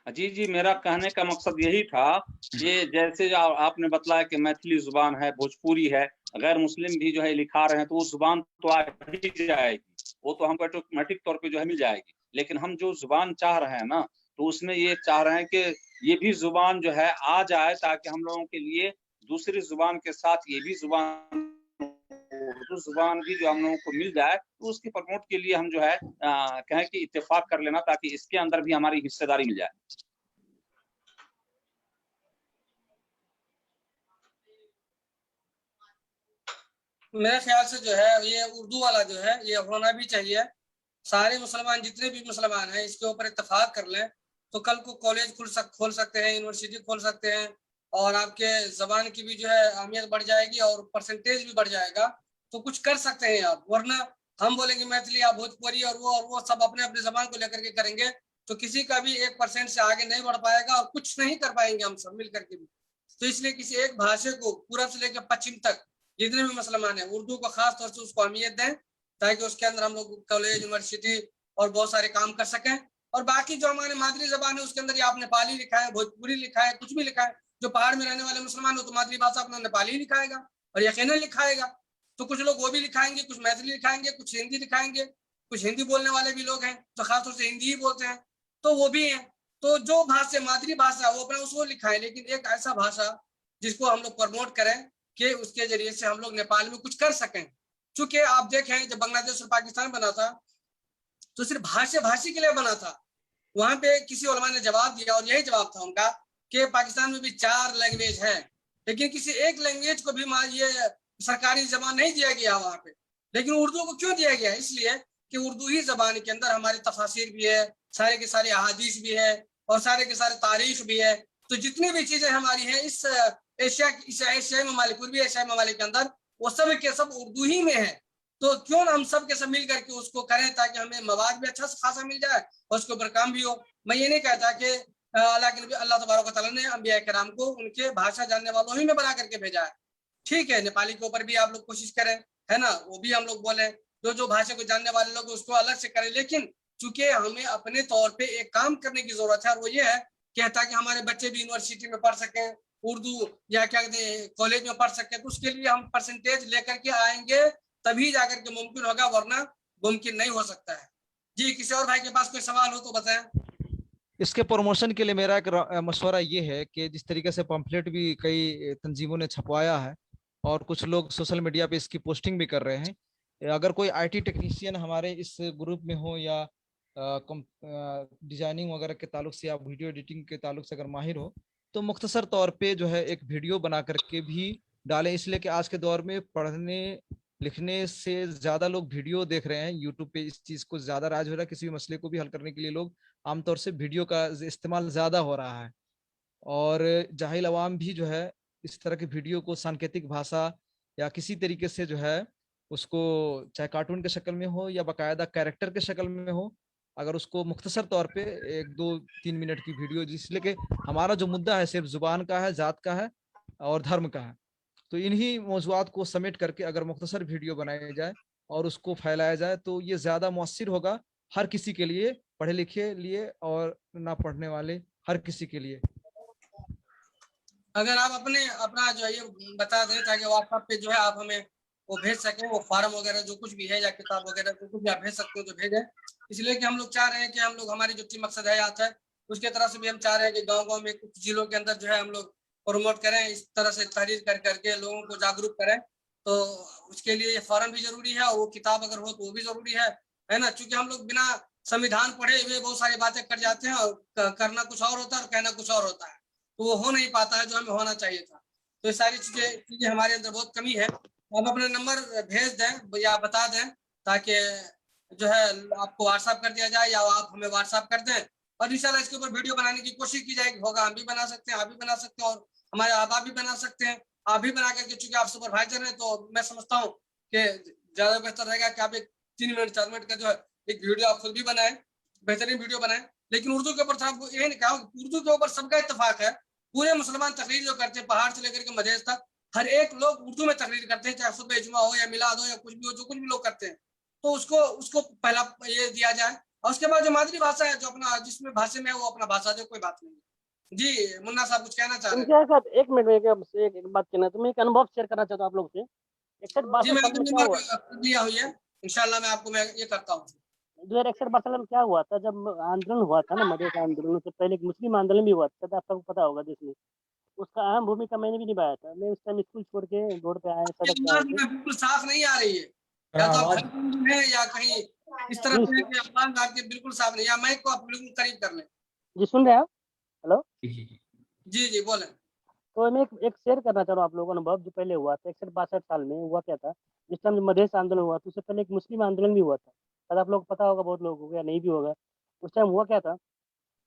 जी जी, मेरा कहने का मकसद यही था कि जैसे जो आपने बताया कि मैथिली जुबान है, भोजपुरी है, गैर मुस्लिम भी जो है लिखा रहे हैं, तो वो जुबान तो आ ही जाएगी, वो तो हमको ऑटोमेटिक तौर पे जो है मिल जाएगी। लेकिन हम जो जुबान चाह रहे हैं ना, तो उसमें ये चाह रहे हैं कि ये भी जुबान जो है आ जाए, ताकि हम लोगों के लिए दूसरी जुबान के साथ ये भी जुबान, उर्दू जुबान भी जो हम लोगों को मिल जाए, तो उसके प्रमोट के लिए हम जो है कहें कि इत्तेफाक कर लेना, ताकि इसके अंदर भी हमारी हिस्सेदारी मिल जाए। मेरे ख्याल से जो है ये उर्दू वाला जो है ये होना भी चाहिए। सारे मुसलमान जितने भी मुसलमान हैं इसके ऊपर इत्तेफाक कर लें तो कल को कॉलेज खोल सकते हैं, यूनिवर्सिटी खोल सकते हैं, और आपके जबान की भी जो है अहमियत बढ़ जाएगी और परसेंटेज भी बढ़ जाएगा, तो कुछ कर सकते हैं आप। वरना हम बोलेंगे मैथिली या भोजपुरी और वो सब अपने अपने जबान को लेकर के करेंगे तो किसी का भी 1% से आगे नहीं बढ़ पाएगा और कुछ नहीं कर पाएंगे हम सब मिल करके भी। तो इसलिए किसी एक भाषा को पूरब से लेकर पश्चिम तक जितने भी मुसलमान हैं उर्दू को खास तौर से उसको अहमियत दें, ताकि उसके अंदर हम लोग कॉलेज यूनिवर्सिटी और बहुत सारे काम कर सकें। और बाकी जो हमारे मादरी जबान है उसके अंदर आप नेपाली लिखा है, भोजपुरी लिखा है, कुछ भी लिखा है। जो पहाड़ में रहने वाले मुसलमान हो तो मातृभाषा अपना नेपाली लिखाएगा और यकीनन लिखाएगा। तो कुछ लोग वो भी लिखाएंगे, कुछ मैथिली लिखाएंगे, कुछ हिंदी लिखाएंगे, कुछ हिंदी बोलने वाले भी लोग हैं तो खासतौर से हिंदी ही बोलते हैं, तो वो भी हैं। तो जो भाषा मातृभाषा वो अपना उसको लिखाएं, लेकिन एक ऐसा भाषा जिसको हम लोग प्रमोट करें कि उसके जरिए से हम लोग नेपाल में कुछ कर सकें। चूंकि आप देखें जब बांग्लादेश और पाकिस्तान बना था तो सिर्फ भाषी के लिए बना था। वहां पे किसी उलमा ने जवाब दिया और यही जवाब था उनका कि पाकिस्तान में भी 4 लैंग्वेज है, लेकिन किसी एक लैंग्वेज को भी ये सरकारी जबान नहीं दिया गया वहां पे। लेकिन उर्दू को क्यों दिया गया? इसलिए कि उर्दू ही जबान के अंदर हमारी तफासिर भी है, सारे के सारे अहादीस भी है और सारे के सारे तारीख भी है। तो जितनी भी चीजें हमारी हैं इस एशियाई ममालिक, पूर्वी एशियाई ममालिक के अंदर वो सब के सब उर्दू ही में है। तो क्यों हम सब के सब मिल करके उसको करें ताकि हमें मवाद भी अच्छा खासा मिल जाए और उसके ऊपर काम भी हो। मैं ये नहीं कहता कि अल्लाह तबारक व तआला ने अंबिया किराम को उनके भाषा जानने वालों ही में बना करके भेजा है। ठीक है, नेपाली के ऊपर भी आप लोग कोशिश करें, है ना, वो भी हम लोग बोले, जो भाषा को जानने वाले लोग उसको अलग से करें। लेकिन चूंकि हमें अपने तौर पे एक काम करने की जरूरत है और वो ये है कि ताकि हमारे बच्चे भी यूनिवर्सिटी में पढ़ सकें उर्दू, या क्या कहते हैं कॉलेज में पढ़ सकें, तो उसके लिए हम परसेंटेज लेकर के आएंगे तभी जाकर के मुमकिन होगा, वरना मुमकिन नहीं हो सकता है। जी, किसी और भाई के पास कोई सवाल हो तो बताएं। इसके प्रमोशन के लिए मेरा एक मशवरा ये है कि जिस तरीके से पंफलेट भी कई तंजीमों ने छपवाया है और कुछ लोग सोशल मीडिया पे इसकी पोस्टिंग भी कर रहे हैं, अगर कोई आईटी टेक्नीशियन हमारे इस ग्रुप में हो या डिजाइनिंग वगैरह के ताल्लुक से या वीडियो एडिटिंग के ताल्लुक से अगर माहिर हो तो मुख्तसर तौर पे जो है एक वीडियो बना करके भी डालें। इसलिए कि आज के दौर में पढ़ने लिखने से ज्यादा लोग वीडियो देख रहे हैं यूट्यूब पे, इस चीज को ज्यादा राज हो रहा है। किसी भी मसले को भी हल करने के लिए लोग आमतौर से वीडियो का इस्तेमाल ज्यादा हो रहा है और जाहिल अवाम भी जो है इस तरह की वीडियो को सांकेतिक भाषा या किसी तरीके से जो है उसको चाहे कार्टून के शक्ल में हो या बाकायदा कैरेक्टर के शक्ल में हो, अगर उसको मुख्तसर तौर पे 1-2-3 मिनट की वीडियो, जिसलिए कि हमारा जो मुद्दा है सिर्फ जुबान का है, जात का है और धर्म का है, तो इन्हीं मौजूआत को समेट करके अगर मुख्तसर वीडियो बनाया जाए और उसको फैलाया जाए तो ये ज्यादा मौसर होगा हर किसी के लिए, पढ़े लिखे लिए और ना पढ़ने वाले हर किसी के लिए। अगर आप अपना जो है ये बता दें ताकि व्हाट्सएप पे जो है आप हमें वो भेज सकें, वो फार्म वगैरह जो कुछ भी है या किताब वगैरह जो कुछ भी आप भेज सकते हो तो भेजें। इसलिए कि हम लोग चाह रहे हैं कि हम लोग हमारी जो मकसद है आता है उसके तरफ से भी हम चाह रहे हैं कि गाँव में कुछ जिलों के अंदर जो है हम लोग प्रमोट करें, इस तरह से तहरीर कर करके लोगों को जागरूक करें। तो उसके लिए फॉर्म भी जरूरी है और वो किताब अगर हो तो वो भी जरूरी है ना। चूंकि हम लोग बिना संविधान पढ़े हुए बहुत सारी बातें कर जाते हैं और करना कुछ और होता है और कहना कुछ और होता है, तो वो हो नहीं पाता है जो हमें होना चाहिए था। तो ये सारी चीजें हमारे अंदर बहुत कमी है। आप अपना नंबर भेज दें या बता दें ताकि जो है आपको व्हाट्सएप कर दिया जाए या आप हमें व्हाट्सएप कर दें और इंशाल्लाह इसके ऊपर वीडियो बनाने की कोशिश की जाएगी। होगा हम भी बना सकते हैं, आप भी बना सकते हैं और हमारे आप भी बना सकते हैं। आप भी बना करके, चूंकि आप सुपरवाइजर हैं तो मैं समझता हूँ कि ज्यादा बेहतर रहेगा कि आप एक 3 मिनट 4 मिनट का जो है एक वीडियो आप खुद भी बनाएं, बेहतरीन वीडियो बनाएं। लेकिन उर्दू के ऊपर था ये नहीं कहा, उर्दू के ऊपर सबका इत्तेफाक है। पूरे मुसलमान तकरीर जो करते हैं पहाड़ से लेकर के मधेश तक हर एक लोग उर्दू में तकरीर करते हैं, चाहे सुबह जुमा हो या मिलाद हो या कुछ भी हो, जो कुछ भी लोग करते हैं। तो उसको पहला ये दिया जाए और उसके बाद जो मातृभाषा है जो अपना जिसमें भाषा में है वो अपना भाषा जो कोई बात नहीं। जी मुन्ना साहब कुछ कहना चाह रहे हैं? साहब 1 मिनट में एक बात कहना तो मैं एक अनुभव शेयर करना चाहता हूँ आप लोग से। जी मैं नंबर दिया हुई है, इंशाल्लाह मैं आपको मैं ये करता हूँ। 2061 में क्या हुआ था, जब आंदोलन हुआ था ना, मधेश आंदोलन से पहले एक मुस्लिम आंदोलन भी हुआ था, आप सबको पता होगा देश में। उसका अहम भूमिका मैंने भी निभाया था। मैं उस टाइम स्कूल छोड़ के रोड पे आए, सड़क पे आए आवाज थे। बिल्कुल साफ नहीं आ रही है, या तो आप आवाज घर में हैं या कहीं इस तरह से कि आवाज आपकी बिल्कुल साफ नहीं, या माइक को आप बिल्कुल करीब कर लें। जी सुन रहे हैं आप? हेलो, जी जी बोलें। तो मैं एक शेयर करना चाह रहा हूँ आप लोगों को अनुभव जो पहले हुआ था 61-62 साल में। हुआ क्या था, जिस टाइम मधेश आंदोलन हुआ था उससे पहले एक मुस्लिम आंदोलन भी हुआ था, शायद आप लोग को पता होगा, बहुत लोगों को, या नहीं भी होगा। उस टाइम हुआ क्या था,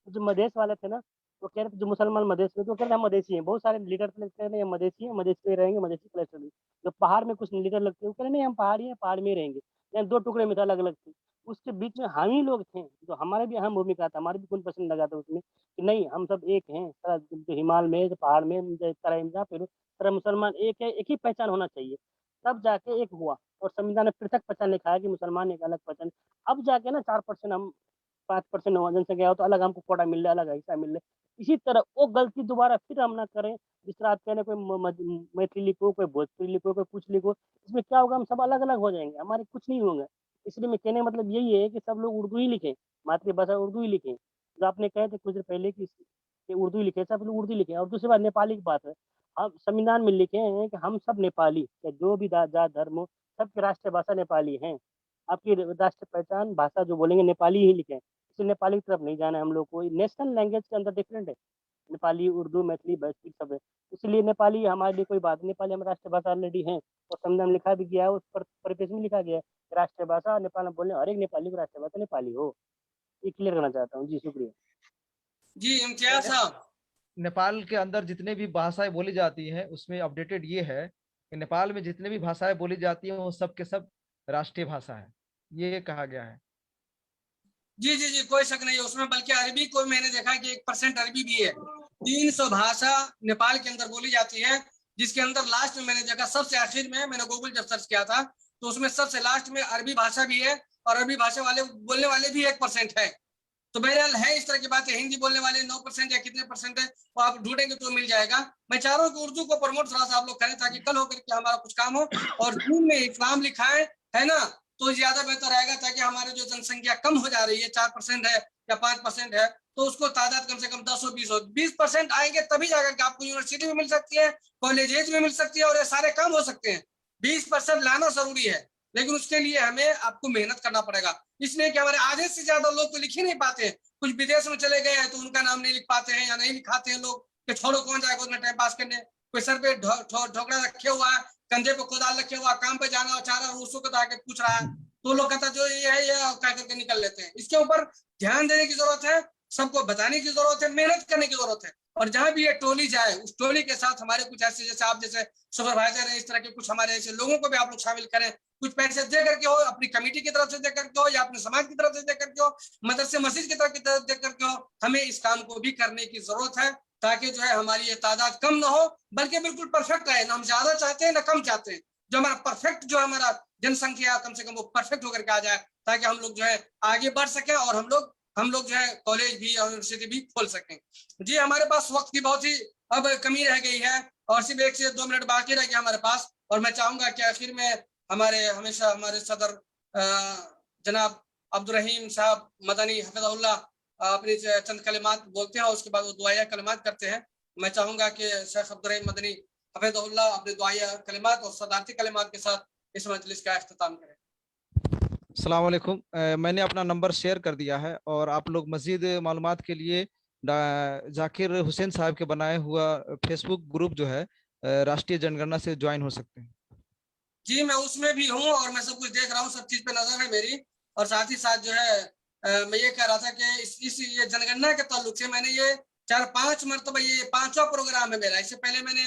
जो मधेश वाले थे ना, वो कह रहे थे, जो मुसलमान मधेश में, तो वो कह रहे हम मधेसी हैं। बहुत सारे लीडर लगते हैं हम मधेसी हैं, मधेश पे रहेंगे, मधेसी प्लेस रहेंगे। जो पहाड़ में कुछ लीडर लगते हैं वो कह रहे नहीं हम पहाड़ी हैं, पहाड़ में ही रहेंगे। यहाँ दो टुकड़े में था, अलग अलग थे। उसके बीच में हम ही लोग थे, जो हमारे भी अहम भूमिका था, हमारे भी खून पसंद लगा था उसमें, कि नहीं हम सब एक हैं। सारा जो हिमालय में, जो पहाड़ में, जहाँ पे सारा मुसलमान एक है, एक ही पहचान होना चाहिए। तब जाके एक हुआ, और संविधान ने पृथक पहचान लिखा है कि मुसलमान एक अलग पहचान। अब जाके ना 4% हम 5% जनसंख्या हो तो अलग हमको कोटा मिल रहा है, अलग हिस्सा मिल रहा है। इसी तरह वो गलती दोबारा फिर हम ना करें। जिस तरह आप कह रहे हैं, कोई मैथिली लिखो, कोई भोजपुरी लिखो, कोई कुछ लिखो, इसमें क्या होगा, हम सब अलग अलग हो जाएंगे, हमारे कुछ नहीं होंगे। इसलिए मैं कहने का मतलब यही है कि सब लोग उर्दू ही लिखें, मातृभाषा उर्दू ही लिखें। जो आपने कहे थे कुछ देर पहले कि उर्दू ही लिखे, सब लोग उर्दू लिखें। और दूसरी बात नेपाली की बात है, हम संविधान में लिखे हैं कि हम सब नेपाली, या जो भी जात धर्म हो, सबकी राष्ट्रीय भाषा नेपाली है। आपकी राष्ट्रीय पहचान भाषा जो बोलेंगे नेपाली ही लिखें। इसलिए नेपाली की तरफ नहीं जाना है हम लोग को। नेशनल लैंग्वेज के अंदर डिफरेंट है, नेपाली, उर्दू, मैथिली, भोजपुरी सब है। इसलिए नेपाली हमारे लिए कोई बात नहीं, नेपाली हमारी राष्ट्रीय भाषा ऑलरेडी है, और संविधान में लिखा भी गया है, उस पर परिपेश में लिखा गया है राष्ट्रीय भाषा नेपाल में बोलने हर एक नेपाली को राष्ट्रीय भाषा नेपाली हो। ये क्लियर करना चाहता हूँ। जी शुक्रिया। जी इम्तियाज साहब, नेपाल के अंदर जितने भी भाषाएं बोली जाती हैं उसमें अपडेटेड ये है कि नेपाल में जितने भी भाषाएं बोली जाती हैं वो सब के सब राष्ट्रीय भाषा है, ये कहा गया है। जी जी जी कोई शक नहीं है उसमें, बल्कि अरबी को मैंने देखा कि 1% अरबी भी है। 300 भाषा नेपाल के अंदर बोली जाती है, जिसके अंदर लास्ट में मैंने देखा, सबसे आखिर में मैंने गूगल जब सर्च किया था तो उसमें सबसे लास्ट में अरबी भाषा भी है, और अरबी भाषा वाले बोलने वाले भी 1% है। तो बहरहाल है इस तरह की बात है। हिंदी बोलने वाले 9% या कितने परसेंट है वो आप ढूंढेंगे तो मिल जाएगा। मैं चाह रहा हूँ कि उर्दू को प्रमोट थोड़ा सा आप लोग करें, ताकि कल होकर के हमारा कुछ काम हो। और जून में इस्लाम लिखा है ना, तो ज्यादा बेहतर रहेगा, ताकि हमारे जो जनसंख्या कम हो जा रही है, 4% है या 5% है, तो उसको तादाद कम से कम 10 हो, 20 हो, 20% आएंगे तभी जाकर आपको यूनिवर्सिटी में मिल सकती है, कॉलेजेज में मिल सकती है, और ये सारे काम हो सकते हैं। 20% लाना जरूरी है, लेकिन उसके लिए हमें आपको मेहनत करना पड़ेगा। इसलिए कि हमारे आधे से ज्यादा लोग तो लिख ही नहीं पाते हैं। कुछ विदेश में चले गए हैं तो उनका नाम नहीं लिख पाते हैं या नहीं लिखाते हैं लोग, कि छोड़ो कौन जाएगा उतना टाइम पास करने। कोई सर पे ढोकड़ा रखे हुआ है, कंधे पे कोदाल रखे हुआ, काम पे जाना चाह रहा है, उसको तो आके पूछ रहा है, तो लोग कहता जो ये है ये कह करके निकल लेते हैं। इसके ऊपर ध्यान देने की जरूरत है, सबको बताने की जरूरत है, मेहनत करने की जरूरत है। और जहां भी ये टोली जाए, उस टोली के साथ हमारे कुछ ऐसे, जैसे आप जैसे सुपरवाइजर है, इस तरह के कुछ हमारे ऐसे लोगों को भी आप लोग शामिल करें। कुछ पैसे दे करके हो, अपनी कमेटी की तरफ से दे करके हो, या अपने समाज की तरफ से दे करके हो, मदरसे मस्जिद की तरफ दे करके हो, हमें इस काम को भी करने की जरूरत है, ताकि जो है हमारी ये तादाद कम ना हो, बल्कि बिल्कुल परफेक्ट रहे। ना हम ज्यादा चाहते हैं ना कम चाहते हैं, जो हमारा परफेक्ट, जो हमारा जनसंख्या कम से कम वो परफेक्ट होकर के आ जाए, ताकि हम लोग जो है आगे बढ़ सके, और हम लोग जो है कॉलेज भी और यूनिवर्सिटी भी खोल सकें। जी हमारे पास वक्त की बहुत ही अब कमी रह गई है, और सिर्फ 1 से 2 मिनट बाकी रह गया हमारे पास। और मैं चाहूंगा कि आखिर में हमेशा हमारे सदर जनाब अब्दुल रहीम साहब मदनी हफिज़हुल्लाह अपनी चंद कलिमात बोलते हैं, और उसके बाद वो दुआया कलिमात करते हैं। मैं चाहूंगा कि शेख अब्दुल रहीम मदनी हफिज़हुल्लाह अपने दुआया कलिमात और सदारती कलिमात के साथ इस मजलिस का इख्तिताम करें। अस्सलाम वालेकुम। मैंने अपना नंबर शेयर कर दिया है, और आप लोग मज़ीद मालूमात के लिए जाकिर हुसैन साहब के बनाए हुआ फेसबुक ग्रुप जो है राष्ट्रीय जनगणना से ज्वाइन हो सकते हैं। जी मैं उसमें भी हूँ, और मैं सब कुछ देख रहा हूँ, सब चीज पे नजर है मेरी। और साथ ही साथ जो है मैं ये कह रहा था कि इस ये जनगणना के ताल्लुक से मैंने ये 4-5 मरतबा, ये 5वां प्रोग्राम है मेरा। इससे पहले मैंने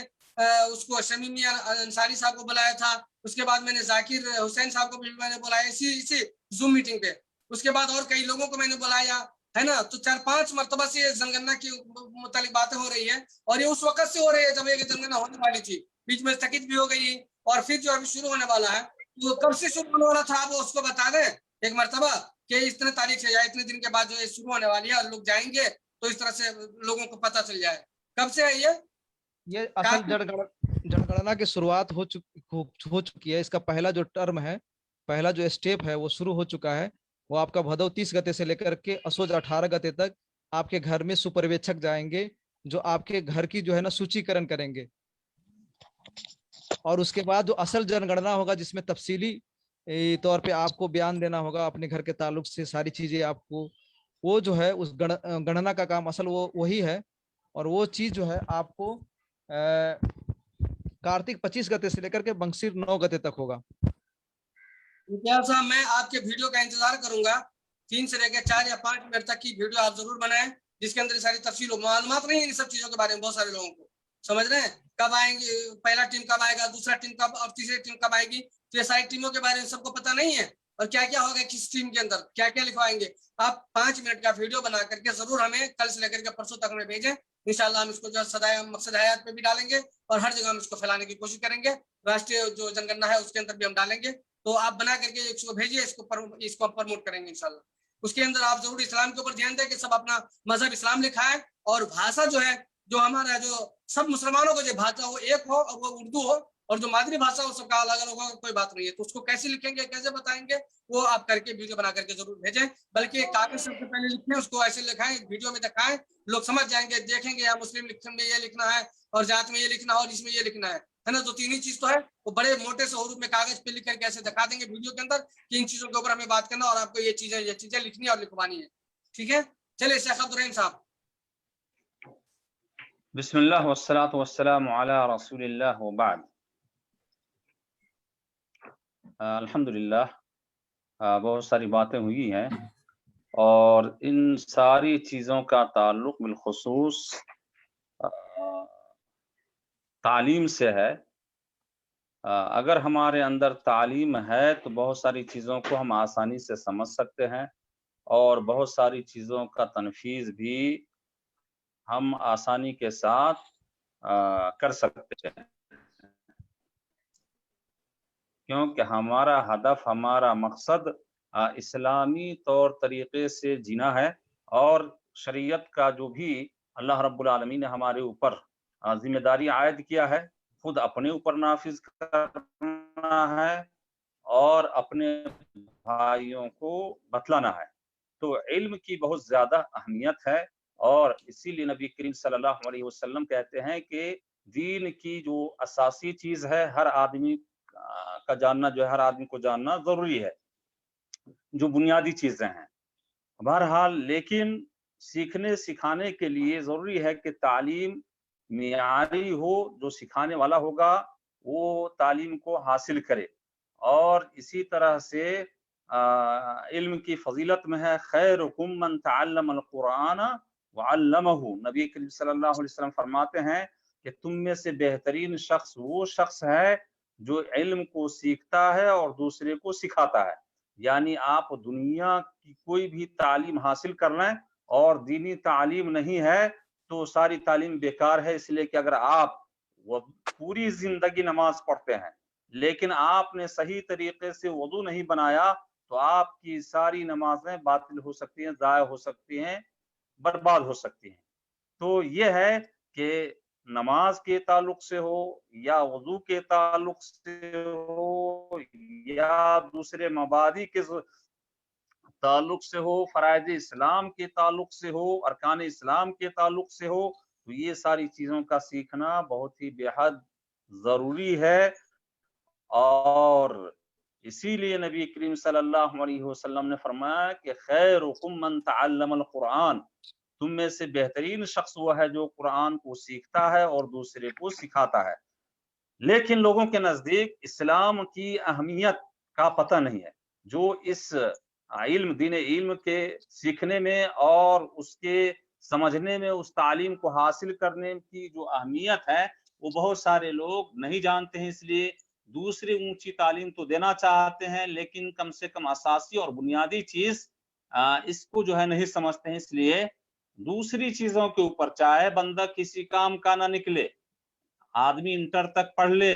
उसको शमी मियां अंसारी साहब को बुलाया था, उसके बाद मैंने जाकिर हुसैन साहब को भी मैंने बुलाया इसी जूम मीटिंग पे। उसके बाद और कई लोगों को मैंने बुलाया है ना। तो 4-5 मरतबा से ये जनगणना की मुतालिक बातें हो रही है, और ये उस वक्त से हो रही है जब ये जनगणना होने वाली थी, बीच में स्थगित भी हो गई, और फिर जो अभी शुरू होने वाला है, तो कब से शुरू होने वाला था आप उसको बता दें एक मरतबा, कि इतने तारीख से या इतने दिन के बाद जो ये शुरू होने वाली है, और लोग जाएंगे तो इस तरह से लोगों को पता चल जाए कब से है ये असल जनगणना की शुरुआत हो चुकी है। इसका पहला जो टर्म है, पहला जो स्टेप है वो शुरू हो चुका है, वो आपका भदौ 30 गते से लेकर के असोज 18 गते तक आपके घर में सुपर्यवेक्षक जाएंगे, जो आपके घर की जो है ना सूचीकरण करेंगे। और उसके बाद जो असल जनगणना होगा, जिसमें तफसीली तौर पे आपको बयान देना होगा अपने घर के ताल्लुक से सारी चीजें आपको, वो जो है उस गणना का काम असल वो वही है। और वो चीज जो है आपको कार्तिक 25 गते से लेकर के बंशीर 9 गते तक होगा। इम्तियाज साहब, मैं आपके वीडियो का इंतजार करूंगा। 3 से लेकर 4 या 5 मिनट तक की वीडियो आप जरूर बनाएं, जिसके अंदर सारी तफसील मालूमात नहीं है इन सब चीजों के बारे में। बहुत सारे लोगों को समझ रहे हैं कब आएंगे, पहला टीम कब आएगा, दूसरा टीम कब और तीसरी टीम कब आएगी, तो ये सारी टीमों के बारे में सबको पता नहीं है। और क्या क्या होगा किस टीम के अंदर, क्या क्या लिखवाएंगे। आप 5 मिनट का वीडियो बना करके जरूर हमें कल से लेकर के परसों तक में भेजें। इंशाल्लाह हम इसको जो सदाए मकसद हयात पे भी डालेंगे और हर जगह हम इसको फैलाने की कोशिश करेंगे। राष्ट्रीय जो जनगणना है उसके अंदर भी हम डालेंगे। तो आप बना करके इसको भेजिए, इसको प्रमोट करेंगे इंशाल्लाह। उसके अंदर आप जरूर इस्लाम के ऊपर ध्यान दें कि सब अपना मजहब इस्लाम लिखा है, और भाषा जो है जो हमारा जो सब मुसलमानों को जो भाषा वो एक हो और वो उर्दू हो, और जो मादरी भाषा हो सबका अलग अलग हो, कोई बात नहीं है। तो उसको कैसे लिखेंगे, कैसे बताएंगे, वो आप करके वीडियो बना करके जरूर भेजें। बल्कि कागज सबसे पहले लिखें, उसको ऐसे लिखाएं, वीडियो में दिखाएं, लोग समझ जाएंगे, देखेंगे यहाँ मुस्लिम लिखने में ये लिखना है और जात में ये लिखना है और इसमें ये लिखना है ना। तो 3 ही चीज तो है, वो बड़े मोटे से रूप में कागज पे लिख करके ऐसे दिखा देंगे वीडियो के अंदर कि इन चीजों के ऊपर हमें बात करना और आपको ये चीजें लिखनी और लिखवानी है। ठीक है, चलिए शेख अब्दुल रहीम साहब। बिस्मिल्लाह वस्सलातु वस्सलामु अला रसूलिल्लाह व बाद। अल्हम्दुलिल्लाह, बहुत सारी बातें हुई हैं और इन सारी चीज़ों का ताल्लुक बिलखुसूस तालीम से है। अगर हमारे अंदर तालीम है तो बहुत सारी चीज़ों को हम आसानी से समझ सकते हैं और बहुत सारी चीज़ों का तनफीज़ भी हम आसानी के साथ कर सकते हैं, क्योंकि हमारा हदफ, हमारा मकसद इस्लामी तौर तरीके से जीना है। और शरीयत का जो भी अल्लाह रब्बुल आलमीन ने हमारे ऊपर जिम्मेदारी आयद किया है, खुद अपने ऊपर नाफिज करना है और अपने भाइयों को बतलाना है। तो इल्म की बहुत ज्यादा अहमियत है और इसीलिए नबी करीम सल्लल्लाहु अलैहि वसल्लम कहते हैं कि दीन की जो असासी चीज है हर आदमी का जानना, जो है हर आदमी को जानना जरूरी है, जो बुनियादी चीजें हैं। बहरहाल, लेकिन सीखने सिखाने के लिए जरूरी है कि तालीम मियारी हो, जो सिखाने वाला होगा वो तालीम को हासिल करे। और इसी तरह से इल्म की फजीलत में है खैरुकुम मन तअल्लमल कुरान व अल्लमहु। नबी करीम सल्लल्लाहु अलैहि वसल्लम फरमाते हैं कि तुम में से बेहतरीन शख्स वो शख्स है जो इल्म को सीखता है और दूसरे को सिखाता है। यानी आप दुनिया की कोई भी तालीम हासिल कर लें और दीनी तालीम नहीं है तो सारी तालीम बेकार है। इसलिए कि अगर आप वो पूरी जिंदगी नमाज पढ़ते हैं लेकिन आपने सही तरीके से वुदू नहीं बनाया तो आपकी सारी नमाजें बातिल हो सकती हैं, ज़ाया हो सकती हैं, बर्बाद हो सकती हैं। तो ये है कि नमाज के ताल्लुक से हो या वुजू के ताल्लुक से हो या दूसरे मबादी के ताल्लुक से हो, फराइज इस्लाम के ताल्लुक से हो, अरकान इस्लाम के ताल्लुक से हो, तो ये सारी चीज़ों का सीखना बहुत ही बेहद ज़रूरी है। और इसीलिए नबी करीम सल्लल्लाहु अलैहि वसल्लम ने फरमाया कि खैरुकुम मन तअल्लमल कुरान, तुम में से बेहतरीन शख्स वो है जो कुरान को सीखता है और दूसरे को सिखाता है। लेकिन लोगों के नजदीक इस्लाम की अहमियत का पता नहीं है। जो इस इल्म, दीन इल्म के सीखने में और उसके समझने में, उस तालीम को हासिल करने की जो अहमियत है वो बहुत सारे लोग नहीं जानते हैं। इसलिए दूसरी ऊंची तालीम तो देना चाहते हैं लेकिन कम से कम असासी और बुनियादी चीज इसको जो है नहीं समझते हैं। इसलिए दूसरी चीजों के ऊपर, चाहे बंदा किसी काम का ना निकले, आदमी इंटर तक पढ़ ले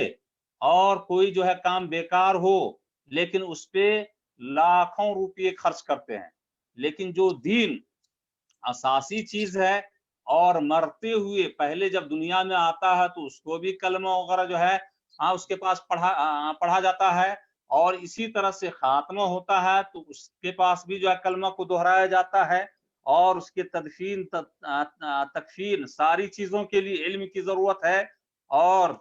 और कोई जो है काम बेकार हो, लेकिन उस पे लाखों रुपये खर्च करते हैं। लेकिन जो दीन असासी चीज है और मरते हुए पहले जब दुनिया में आता है तो उसको भी कलमा वगैरह जो है उसके पास पढ़ा जाता है और इसी तरह से खात्मा होता है तो उसके पास भी जो है कलमा को दोहराया जाता है, और उसके तदफीन तकफीन सारी चीजों के लिए इल्म की जरूरत है। और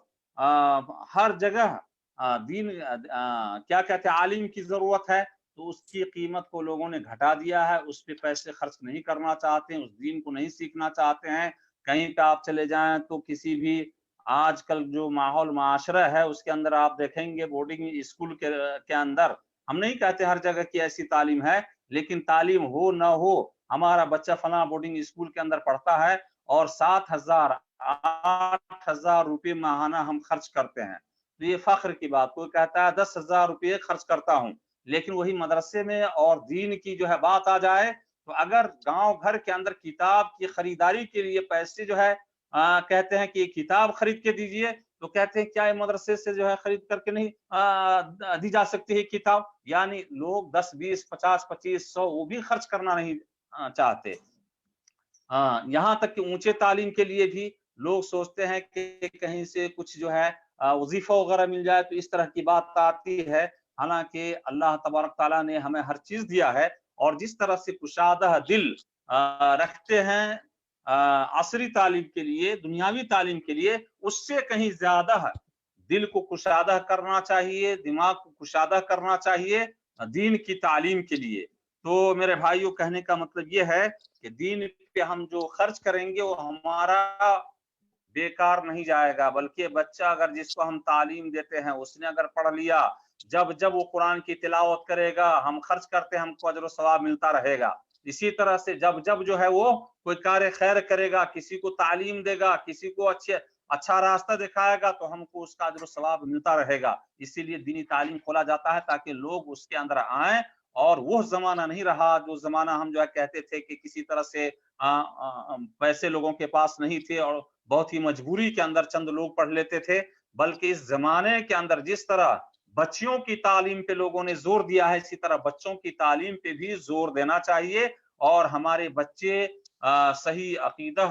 हर जगह दीन क्या कहते हैं आलिम की जरूरत है, तो उसकी कीमत को लोगों ने घटा दिया है, उस पे पैसे खर्च नहीं करना चाहते हैं, उस दीन को नहीं सीखना चाहते हैं। कहीं पे आप चले जाएं तो किसी भी आजकल जो माहौल माशरा है उसके अंदर आप देखेंगे बोर्डिंग स्कूल के अंदर, हम नहीं कहते हर जगह की ऐसी तालीम है, लेकिन तालीम हो ना हो, हमारा बच्चा फला बोर्डिंग स्कूल के अंदर पढ़ता है और 7,000 8,000 रुपये माहाना हम खर्च करते हैं। तो ये फख्र की बात, कोई कहता है 10,000 रुपये खर्च करता हूँ, लेकिन वही मदरसे में और दीन की जो है बात आ जाए तो अगर गांव घर के अंदर किताब की खरीदारी के लिए पैसे जो है कहते हैं कि किताब खरीद के दीजिए, तो कहते हैं क्या ये मदरसे से जो है खरीद करके नहीं दी जा सकती है किताब। यानी लोग 10 20 50 25 100 वो भी खर्च करना नहीं चाहते। हाँ, यहाँ तक कि ऊंचे तालीम के लिए भी लोग सोचते हैं कि कहीं से कुछ जो है वजीफा वगैरह मिल जाए, तो इस तरह की बात आती है। हालांकि अल्लाह तबारक ताला ने हमें हर चीज दिया है, और जिस तरह से कुशादा दिल रखते हैं असरी तालीम के लिए, दुनियावी तालीम के लिए, उससे कहीं ज्यादा दिल को कुशादा करना चाहिए, दिमाग को कुशादा करना चाहिए दीन की तालीम के लिए। तो मेरे भाइयों, कहने का मतलब ये है कि दीन पे हम जो खर्च करेंगे वो हमारा बेकार नहीं जाएगा, बल्कि बच्चा अगर जिसको हम तालीम देते हैं उसने अगर पढ़ लिया, जब जब वो कुरान की तिलावत करेगा, हम खर्च करते हैं, हमको अजर सवाब मिलता रहेगा। इसी तरह से जब जब जो है वो कोई कार्य खैर करेगा, किसी को तालीम देगा, किसी को अच्छा रास्ता दिखाएगा, तो हमको उसका अजर सवाब मिलता रहेगा। इसीलिए दीनी तालीम खोला जाता है ताकि लोग उसके अंदर आए। और वो जमाना नहीं रहा जो जमाना हम जो है कहते थे कि किसी तरह से पैसे लोगों के पास नहीं थे और बहुत ही मजबूरी के अंदर चंद लोग पढ़ लेते थे, बल्कि इस जमाने के अंदर जिस तरह बच्चियों की तालीम पे लोगों ने जोर दिया है, इसी तरह बच्चों की तालीम पे भी जोर देना चाहिए, और हमारे बच्चे सही अकीदा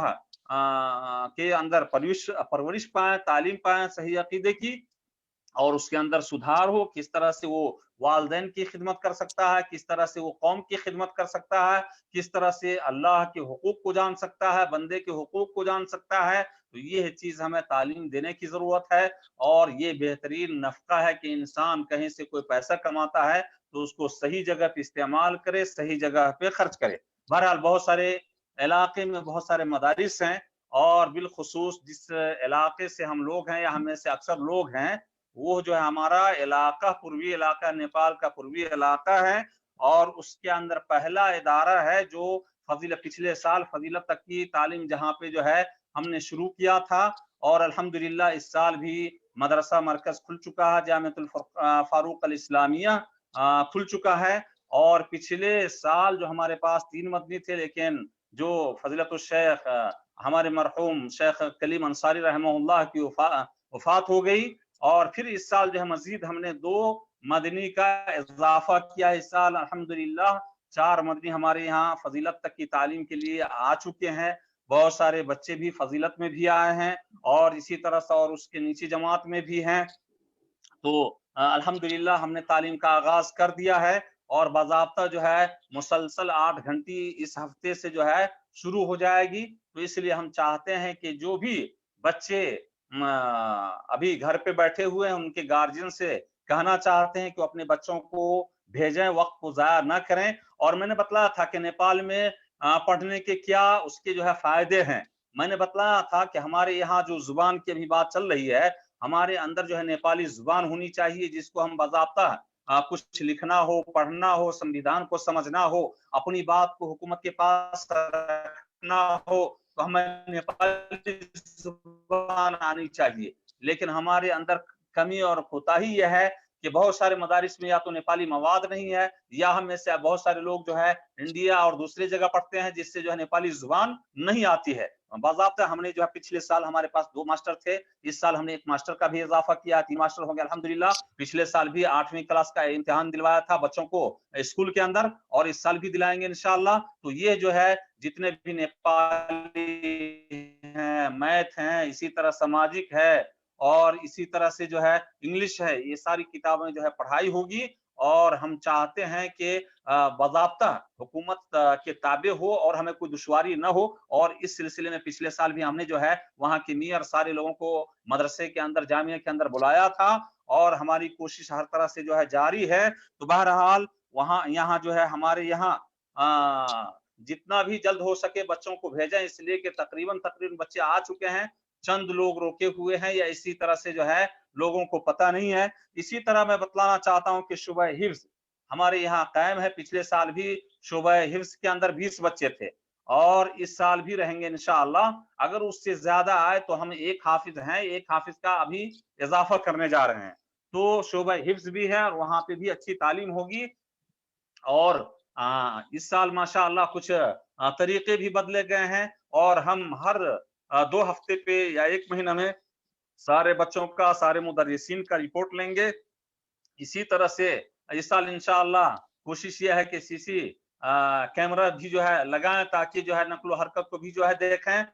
के अंदर परवरिश पाए, तालीम पाए सही अकीदे की, और उसके अंदर सुधार हो, किस तरह से वो वालिदैन की खिदमत कर सकता है, किस तरह से वो कौम की खिदमत कर सकता है, किस तरह से अल्लाह के हुकूक को जान सकता है, बंदे के हुकूक को जान सकता है। तो ये चीज हमें तालीम देने की जरूरत है। और ये बेहतरीन नफका है कि इंसान कहीं से कोई पैसा कमाता है तो उसको सही जगह पे इस्तेमाल करे, सही जगह पे खर्च करे। बहरहाल बहुत सारे इलाके में बहुत सारे मदारिस हैं, और बिलखुसूस जिस इलाके से हम लोग हैं या हमें से अक्सर लोग हैं, वो जो है हमारा इलाका पूर्वी इलाका, नेपाल का पूर्वी इलाका है, और उसके अंदर पहला इदारा है जो पिछले साल फजीलत तक की तालीम जहाँ पे जो है हमने शुरू किया था। और अल्हम्दुलिल्लाह इस साल भी मदरसा मरकज खुल चुका है, जामिअतुल फारूक अल इस्लामिया खुल चुका है। और पिछले साल जो हमारे पास 3 मदनी थे, लेकिन जो फजीलतुल शेख हमारे मरहूम शेख कलीम अंसारी रहमहुल्लाह की वफात हो गई, और फिर इस साल जो है मजीद हमने 2 मदनी का इजाफा किया। इस साल अल्हम्दुलिल्लाह 4 मदनी हमारे यहाँ फजीलत तक की तालीम के लिए आ चुके हैं। बहुत सारे बच्चे भी फजीलत में भी आए हैं, और इसी तरह से और उसके नीचे जमात में भी हैं। तो अल्हम्दुलिल्लाह हमने तालीम का आगाज कर दिया है, और बाज़ाब्ता जो है मुसलसल 8 घंटी इस हफ्ते से जो है शुरू हो जाएगी। तो इसलिए हम चाहते हैं कि जो भी बच्चे अभी घर पे बैठे हुए हैं, उनके गार्जियन से कहना चाहते हैं कि अपने बच्चों को भेजें, वक्त को जाया ना करें। और मैंने बतलाया था कि नेपाल में पढ़ने के क्या उसके जो है फायदे हैं। मैंने बतलाया था कि हमारे यहाँ जो जुबान की अभी बात चल रही है, हमारे अंदर जो है नेपाली जुबान होनी चाहिए, जिसको हम बाज़ाब्ता कुछ लिखना हो, पढ़ना हो, संविधान को समझना हो, अपनी बात को हुकूमत के पास रखना हो, तो हमें नेपाली जुबान आनी चाहिए। लेकिन हमारे अंदर कमी और कोताही यह है कि बहुत सारे मदारिस में या तो नेपाली मवाद नहीं है, या हम में से बहुत सारे लोग जो है इंडिया और दूसरी जगह पढ़ते हैं, जिससे जो है नेपाली जुबान नहीं आती है। बाज़ाब्ता हमने जो है पिछले साल हमारे पास 2 मास्टर थे, इस साल हमने 1 मास्टर का भी इजाफा किया, 3 मास्टर हो गया अल्हम्दुलिल्लाह। पिछले साल भी 8वीं क्लास का इम्तिहान दिलवाया था बच्चों को स्कूल के अंदर, और इस साल भी दिलाएंगे इंशाअल्लाह। तो ये जो है जितने भी नेपाली हैं, मैथ हैं, इसी तरह सामाजिक है और इसी तरह से जो है इंग्लिश है, ये सारी किताबें जो है पढ़ाई होगी। और हम चाहते हैं कि बाज़ाब्ता हुकूमत के ताबे हो और हमें कोई दुश्वारी न हो। और इस सिलसिले में पिछले साल भी हमने जो है वहाँ के मियाँ सारे लोगों को मदरसे के अंदर, जामिया के अंदर बुलाया था और हमारी कोशिश हर तरह से जो है जारी है। तो बहरहाल वहाँ यहाँ जो है हमारे यहाँ जितना भी जल्द हो सके बच्चों को भेजें, इसलिए कि तकरीबन बच्चे आ चुके हैं। चंद लोग रोके हुए हैं या इसी तरह से जो है लोगों को पता नहीं है। इसी तरह मैं बतलाना चाहता हूँ कि शुबह हिफ्ज हमारे यहाँ कायम है। पिछले साल भी शुबह हिफ्ज के अंदर 20 बच्चे थे और इस साल भी रहेंगे इंशाअल्लाह। अगर उससे ज्यादा आए तो हम एक हाफिज हैं, एक हाफिज का अभी इजाफा करने जा रहे हैं। तो शुबह हिफ्ज भी है और वहां पे भी अच्छी तालीम होगी। और इस साल माशाअल्लाह कुछ तरीके भी बदले गए हैं और हम हर 2 हफ्ते पे या 1 महीना में सारे बच्चों का, सारे मुदर्रिसीन का रिपोर्ट लेंगे। इसी तरह से इस साल इंशाअल्लाह कोशिश ये है कि सीसी कैमरा भी जो है लगाएं ताकि जो है नक्ल हरकत को भी जो है देखें।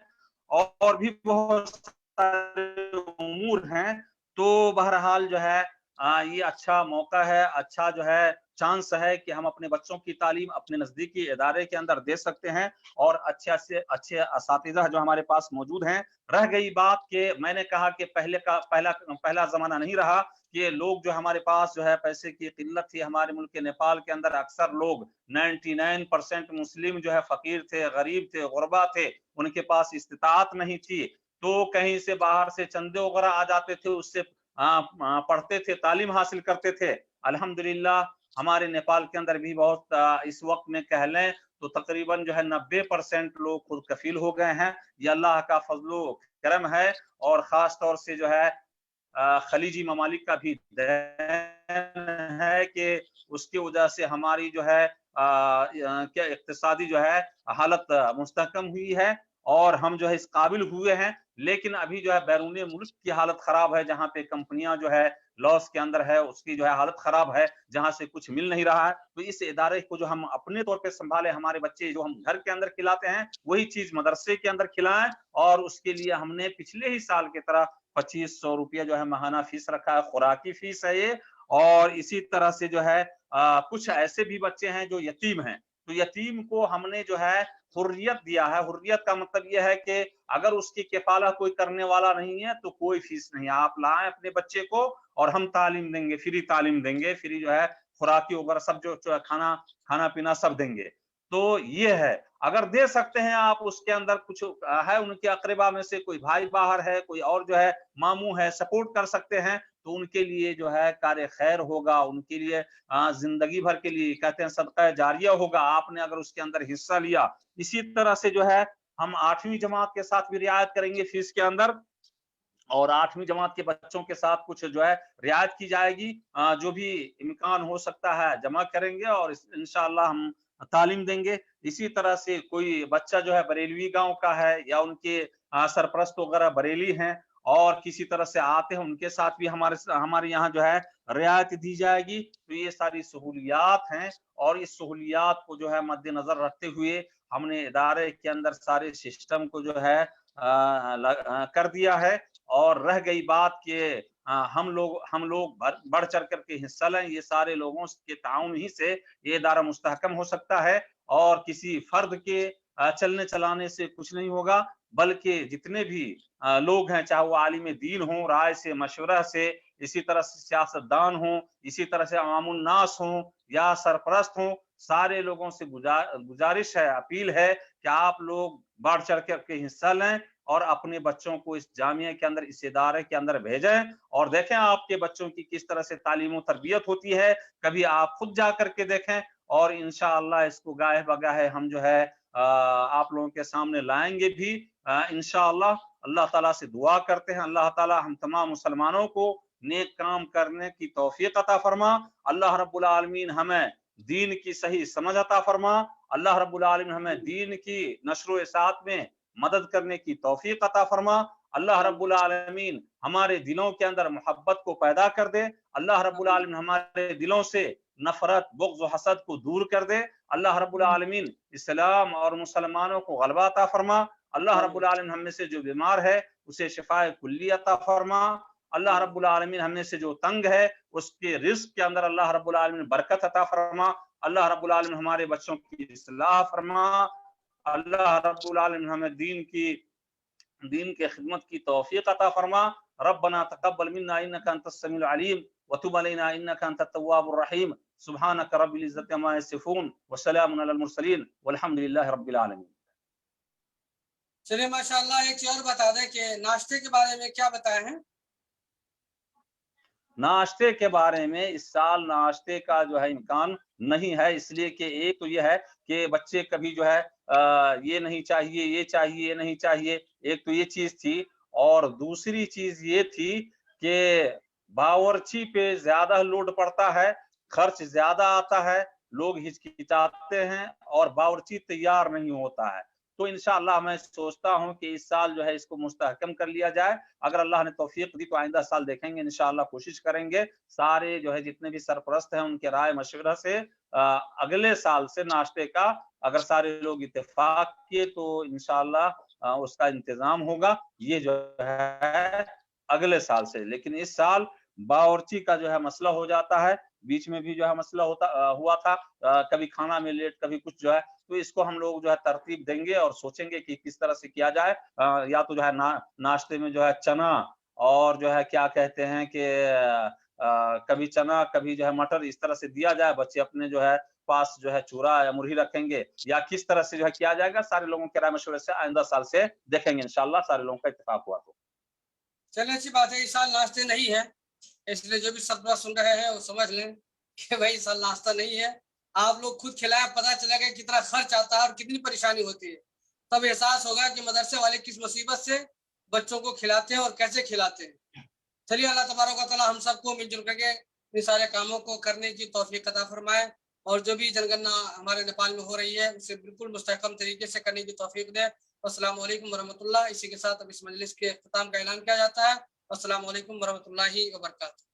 और भी बहुत सारे उमूर हैं। तो बहरहाल जो है ये अच्छा मौका है, अच्छा जो है चांस है कि हम अपने बच्चों की तालीम अपने नजदीकी इदारे के अंदर दे सकते हैं और अच्छे से अच्छे असातिज़ा जो हमारे पास मौजूद हैं। रह गई बात कि मैंने कहा कि पहला जमाना नहीं रहा कि लोग जो हमारे पास जो है पैसे की किल्लत थी। हमारे मुल्क के नेपाल के अंदर अक्सर लोग 99% मुस्लिम जो है फकीर थे, गरीब थे, गुरबा थे, उनके पास इस्तिताअत नहीं थी। तो कहीं से बाहर से चंदे वगैरह आ जाते थे, उससे पढ़ते थे, तालीम हासिल करते थे। अल्हम्दुलिल्लाह हमारे नेपाल के अंदर भी बहुत इस वक्त में कह लें तो तकरीबन जो है 90% लोग खुद कफील हो गए हैं। ये अल्लाह का फजलो करम है और खास तौर से जो है खलीजी ममालिक का भी देन है कि उसकी वजह से हमारी जो है क्या इक्तिसादी जो है हालत मुस्तहकम हुई है और हम जो है इस काबिल हुए हैं। लेकिन अभी जो है बैरूनी मुल्क की हालत खराब है, जहाँ पे कंपनियां जो है लॉस के अंदर है, उसकी जो है हालत खराब है, जहाँ से कुछ मिल नहीं रहा है। तो इस इदारे को जो हम अपने तौर पे संभाले, हमारे बच्चे जो हम घर के अंदर खिलाते हैं वही चीज मदरसे के अंदर खिलाएं। और उसके लिए हमने पिछले ही साल की तरह 2500 रुपया जो है माहाना फीस रखा है, खुराकी फीस है ये। और इसी तरह से जो है कुछ ऐसे भी बच्चे हैं जो यतीम हैं, तो यतीम को हमने जो है हुर्रियत दिया है। हुर्रियत का मतलब यह है कि अगर उसकी किफाला कोई करने वाला नहीं है तो कोई फीस नहीं, आप लाएं अपने बच्चे को और हम तालीम देंगे, फ्री तालीम देंगे, फ्री जो है खुराकी वगैरह सब जो खाना पीना सब देंगे। तो ये है, अगर दे सकते हैं आप, उसके अंदर कुछ है उनके अकरबा में से कोई भाई बाहर है, कोई और जो है मामू है, सपोर्ट कर सकते हैं तो उनके लिए जो है कार्य खैर होगा, उनके लिए जिंदगी भर के लिए कहते हैं सदका जारिया होगा, आपने अगर उसके अंदर हिस्सा लिया। इसी तरह से जो है हम 8वीं जमात के साथ भी रियायत करेंगे फीस के अंदर और 8वीं जमात के बच्चों के साथ कुछ जो है रियायत की जाएगी। जो भी इम्कान हो सकता है जमा करेंगे और इंशाअल्लाह हम तालीम देंगे। इसी तरह से कोई बच्चा जो है बरेलवी गांव का है या उनके सरपरस्त वगैरह बरेली हैं और किसी तरह से आते हैं, उनके साथ भी हमारे यहाँ जो है रियायत दी जाएगी। तो ये सारी सहूलियात हैं और इस सहूलियात को जो है मद्देनजर रखते हुए हमने इदारे के अंदर सारे सिस्टम को जो है कर दिया है। और रह गई बात कि हम लोग बढ़ चढ़ करके हिस्सा लें, ये सारे लोगों के ताउन ही से ये इदारा मुस्तहकम हो सकता है और किसी फर्द के चलने चलाने से कुछ नहीं होगा, बल्कि जितने भी लोग हैं, चाहे वो आलिम दीन हो, राय से मशवरा से, इसी तरह से सियासतदान हो, इसी तरह से अवामुन नास हो या सरपरस्त हो, सारे लोगों से गुजारिश है, अपील है कि आप लोग बढ़ चढ़ करके हिस्सा लें और अपने बच्चों को इस जामिया के अंदर, इस इदारे के अंदर भेजें और देखें आपके बच्चों की किस तरह से तालीम और तरबियत होती है। कभी आप खुद जा करके देखें और इंशाअल्लाह इसको गाहे बगाहे हम जो है आप लोगों के सामने लाएंगे भी इंशाअल्लाह। अल्लाह ताला से दुआ करते हैं, अल्लाह ताला हम तमाम मुसलमानों को नेक काम करने की तौफीक अता फरमा। अल्लाह रब्बुल आलमीन हमें दीन की सही समझ अता फरमा। अल्लाह रब्बुल आलमीन हमें दीन की नशर इशाअत में मदद करने की तौफीक अता फरमा। अल्लाह रब्बुल आलमीन हमारे दिलों के अंदर मोहब्बत को पैदा कर दे। अल्लाह रब्बुल आलमीन हमारे दिलों से नफरत, बुग़्ज़ व हसद को दूर कर दे। अल्लाह रब्बुल आलमीन इस्लाम और मुसलमानों को गलबा अता फरमा। अल्लाह रब्बुल आलमीन हम में से जो बीमार है उसे शिफाए कुल्ली अता फरमा। अल्लाह रब्बुल आलमीन हमने से जो तंग है उसके रिस्क के अंदर अल्लाह रब्बुल आलमीन बरकत अता फरमा। अल्लाह रब्बुल आलमीन हमारे बच्चों की इस्लाह फरमा। अल्लाह रब्बुल आलमीन हमें दीन के खिदमत की तौफीक अता फरमा। रब्बना तक़ब्बल मिन्ना इन्नका अंतस समीउल अलीम व तुब अलैना इन्नका अंतत तव्वाबुर रहीम। सुब्हानक रब्बिल इज्जति अम्मा यसिफून व सलामुन अलल मुरसलीन वल्हम्दुलिल्लाहि रब्बिल आलमीन। चलिए माशाअल्लाह, एक चीज और बता दें कि नाश्ते के बारे में क्या बताए हैं? नाश्ते के बारे में इस साल नाश्ते का जो है इम्कान नहीं है, इसलिए कि एक तो ये है कि बच्चे कभी जो है ये नहीं चाहिए, ये चाहिए, ये नहीं चाहिए, एक तो ये चीज थी। और दूसरी चीज ये थी कि बावर्ची पे ज्यादा लोड पड़ता है, खर्च ज्यादा आता है, लोग हिचकिचाते हैं और बावर्ची तैयार नहीं होता है। तो इंशाअल्लाह मैं सोचता हूँ कि इस साल जो है इसको मुस्तहकम कर लिया जाए। अगर अल्लाह ने तौफीक दी तो आइंदा साल देखेंगे, इंशाअल्लाह कोशिश करेंगे सारे जो है जितने भी सरपरस्त हैं उनके राय मशवरा से अगले साल से नाश्ते का अगर सारे लोग इत्तेफाक किए तो इंशाअल्लाह उसका इंतजाम होगा। ये जो है अगले साल से, लेकिन इस साल बावर्ची का जो है मसला हो जाता है, बीच में भी जो है मसला हुआ था, कभी खाना में लेट, कभी कुछ जो है, तो इसको हम लोग जो है तरतीब देंगे और सोचेंगे कि किस तरह से किया जाए। या तो जो है नाश्ते में जो है चना और जो है क्या कहते हैं कि कभी चना कभी जो है मटर, इस तरह से दिया जाए। बच्चे अपने जो है पास जो है चूरा या मुरही रखेंगे, या किस तरह से जो है किया जाएगा, सारे लोगों के राय मशवरे से आइंदा साल से देखेंगे इंशाअल्लाह, सारे लोगों का इत्तेफाक हुआ तो। चलिए अच्छी बात है, इस साल नाश्ते नहीं है, इसलिए जो भी सरपरस्त सुन रहे हैं वो समझ लें कि भाई इस साल नाश्ता नहीं है। आप लोग खुद खिलाए, पता चलेगा कितना खर्च आता है और कितनी परेशानी होती है, तब एहसास होगा कि मदरसे वाले किस मुसीबत से बच्चों को खिलाते हैं और कैसे खिलाते हैं। चलिए अल्लाह तबारक व तआला हम सबको मिलजुल करके इन सारे कामों को करने की तौफीक अता फरमाए, और जो भी जनगणना हमारे नेपाल में हो रही है उसे बिल्कुल मुस्तहकम तरीके से करने की तौफीक दे। अस्सलाम वालेकुम वरहमतुल्लाह। इसी के साथ अब इस मजलिस के इख्तिताम का ऐलान किया जाता है। अस्सलाम वालेकुम वरहमतुल्लाहि व बरकातहू।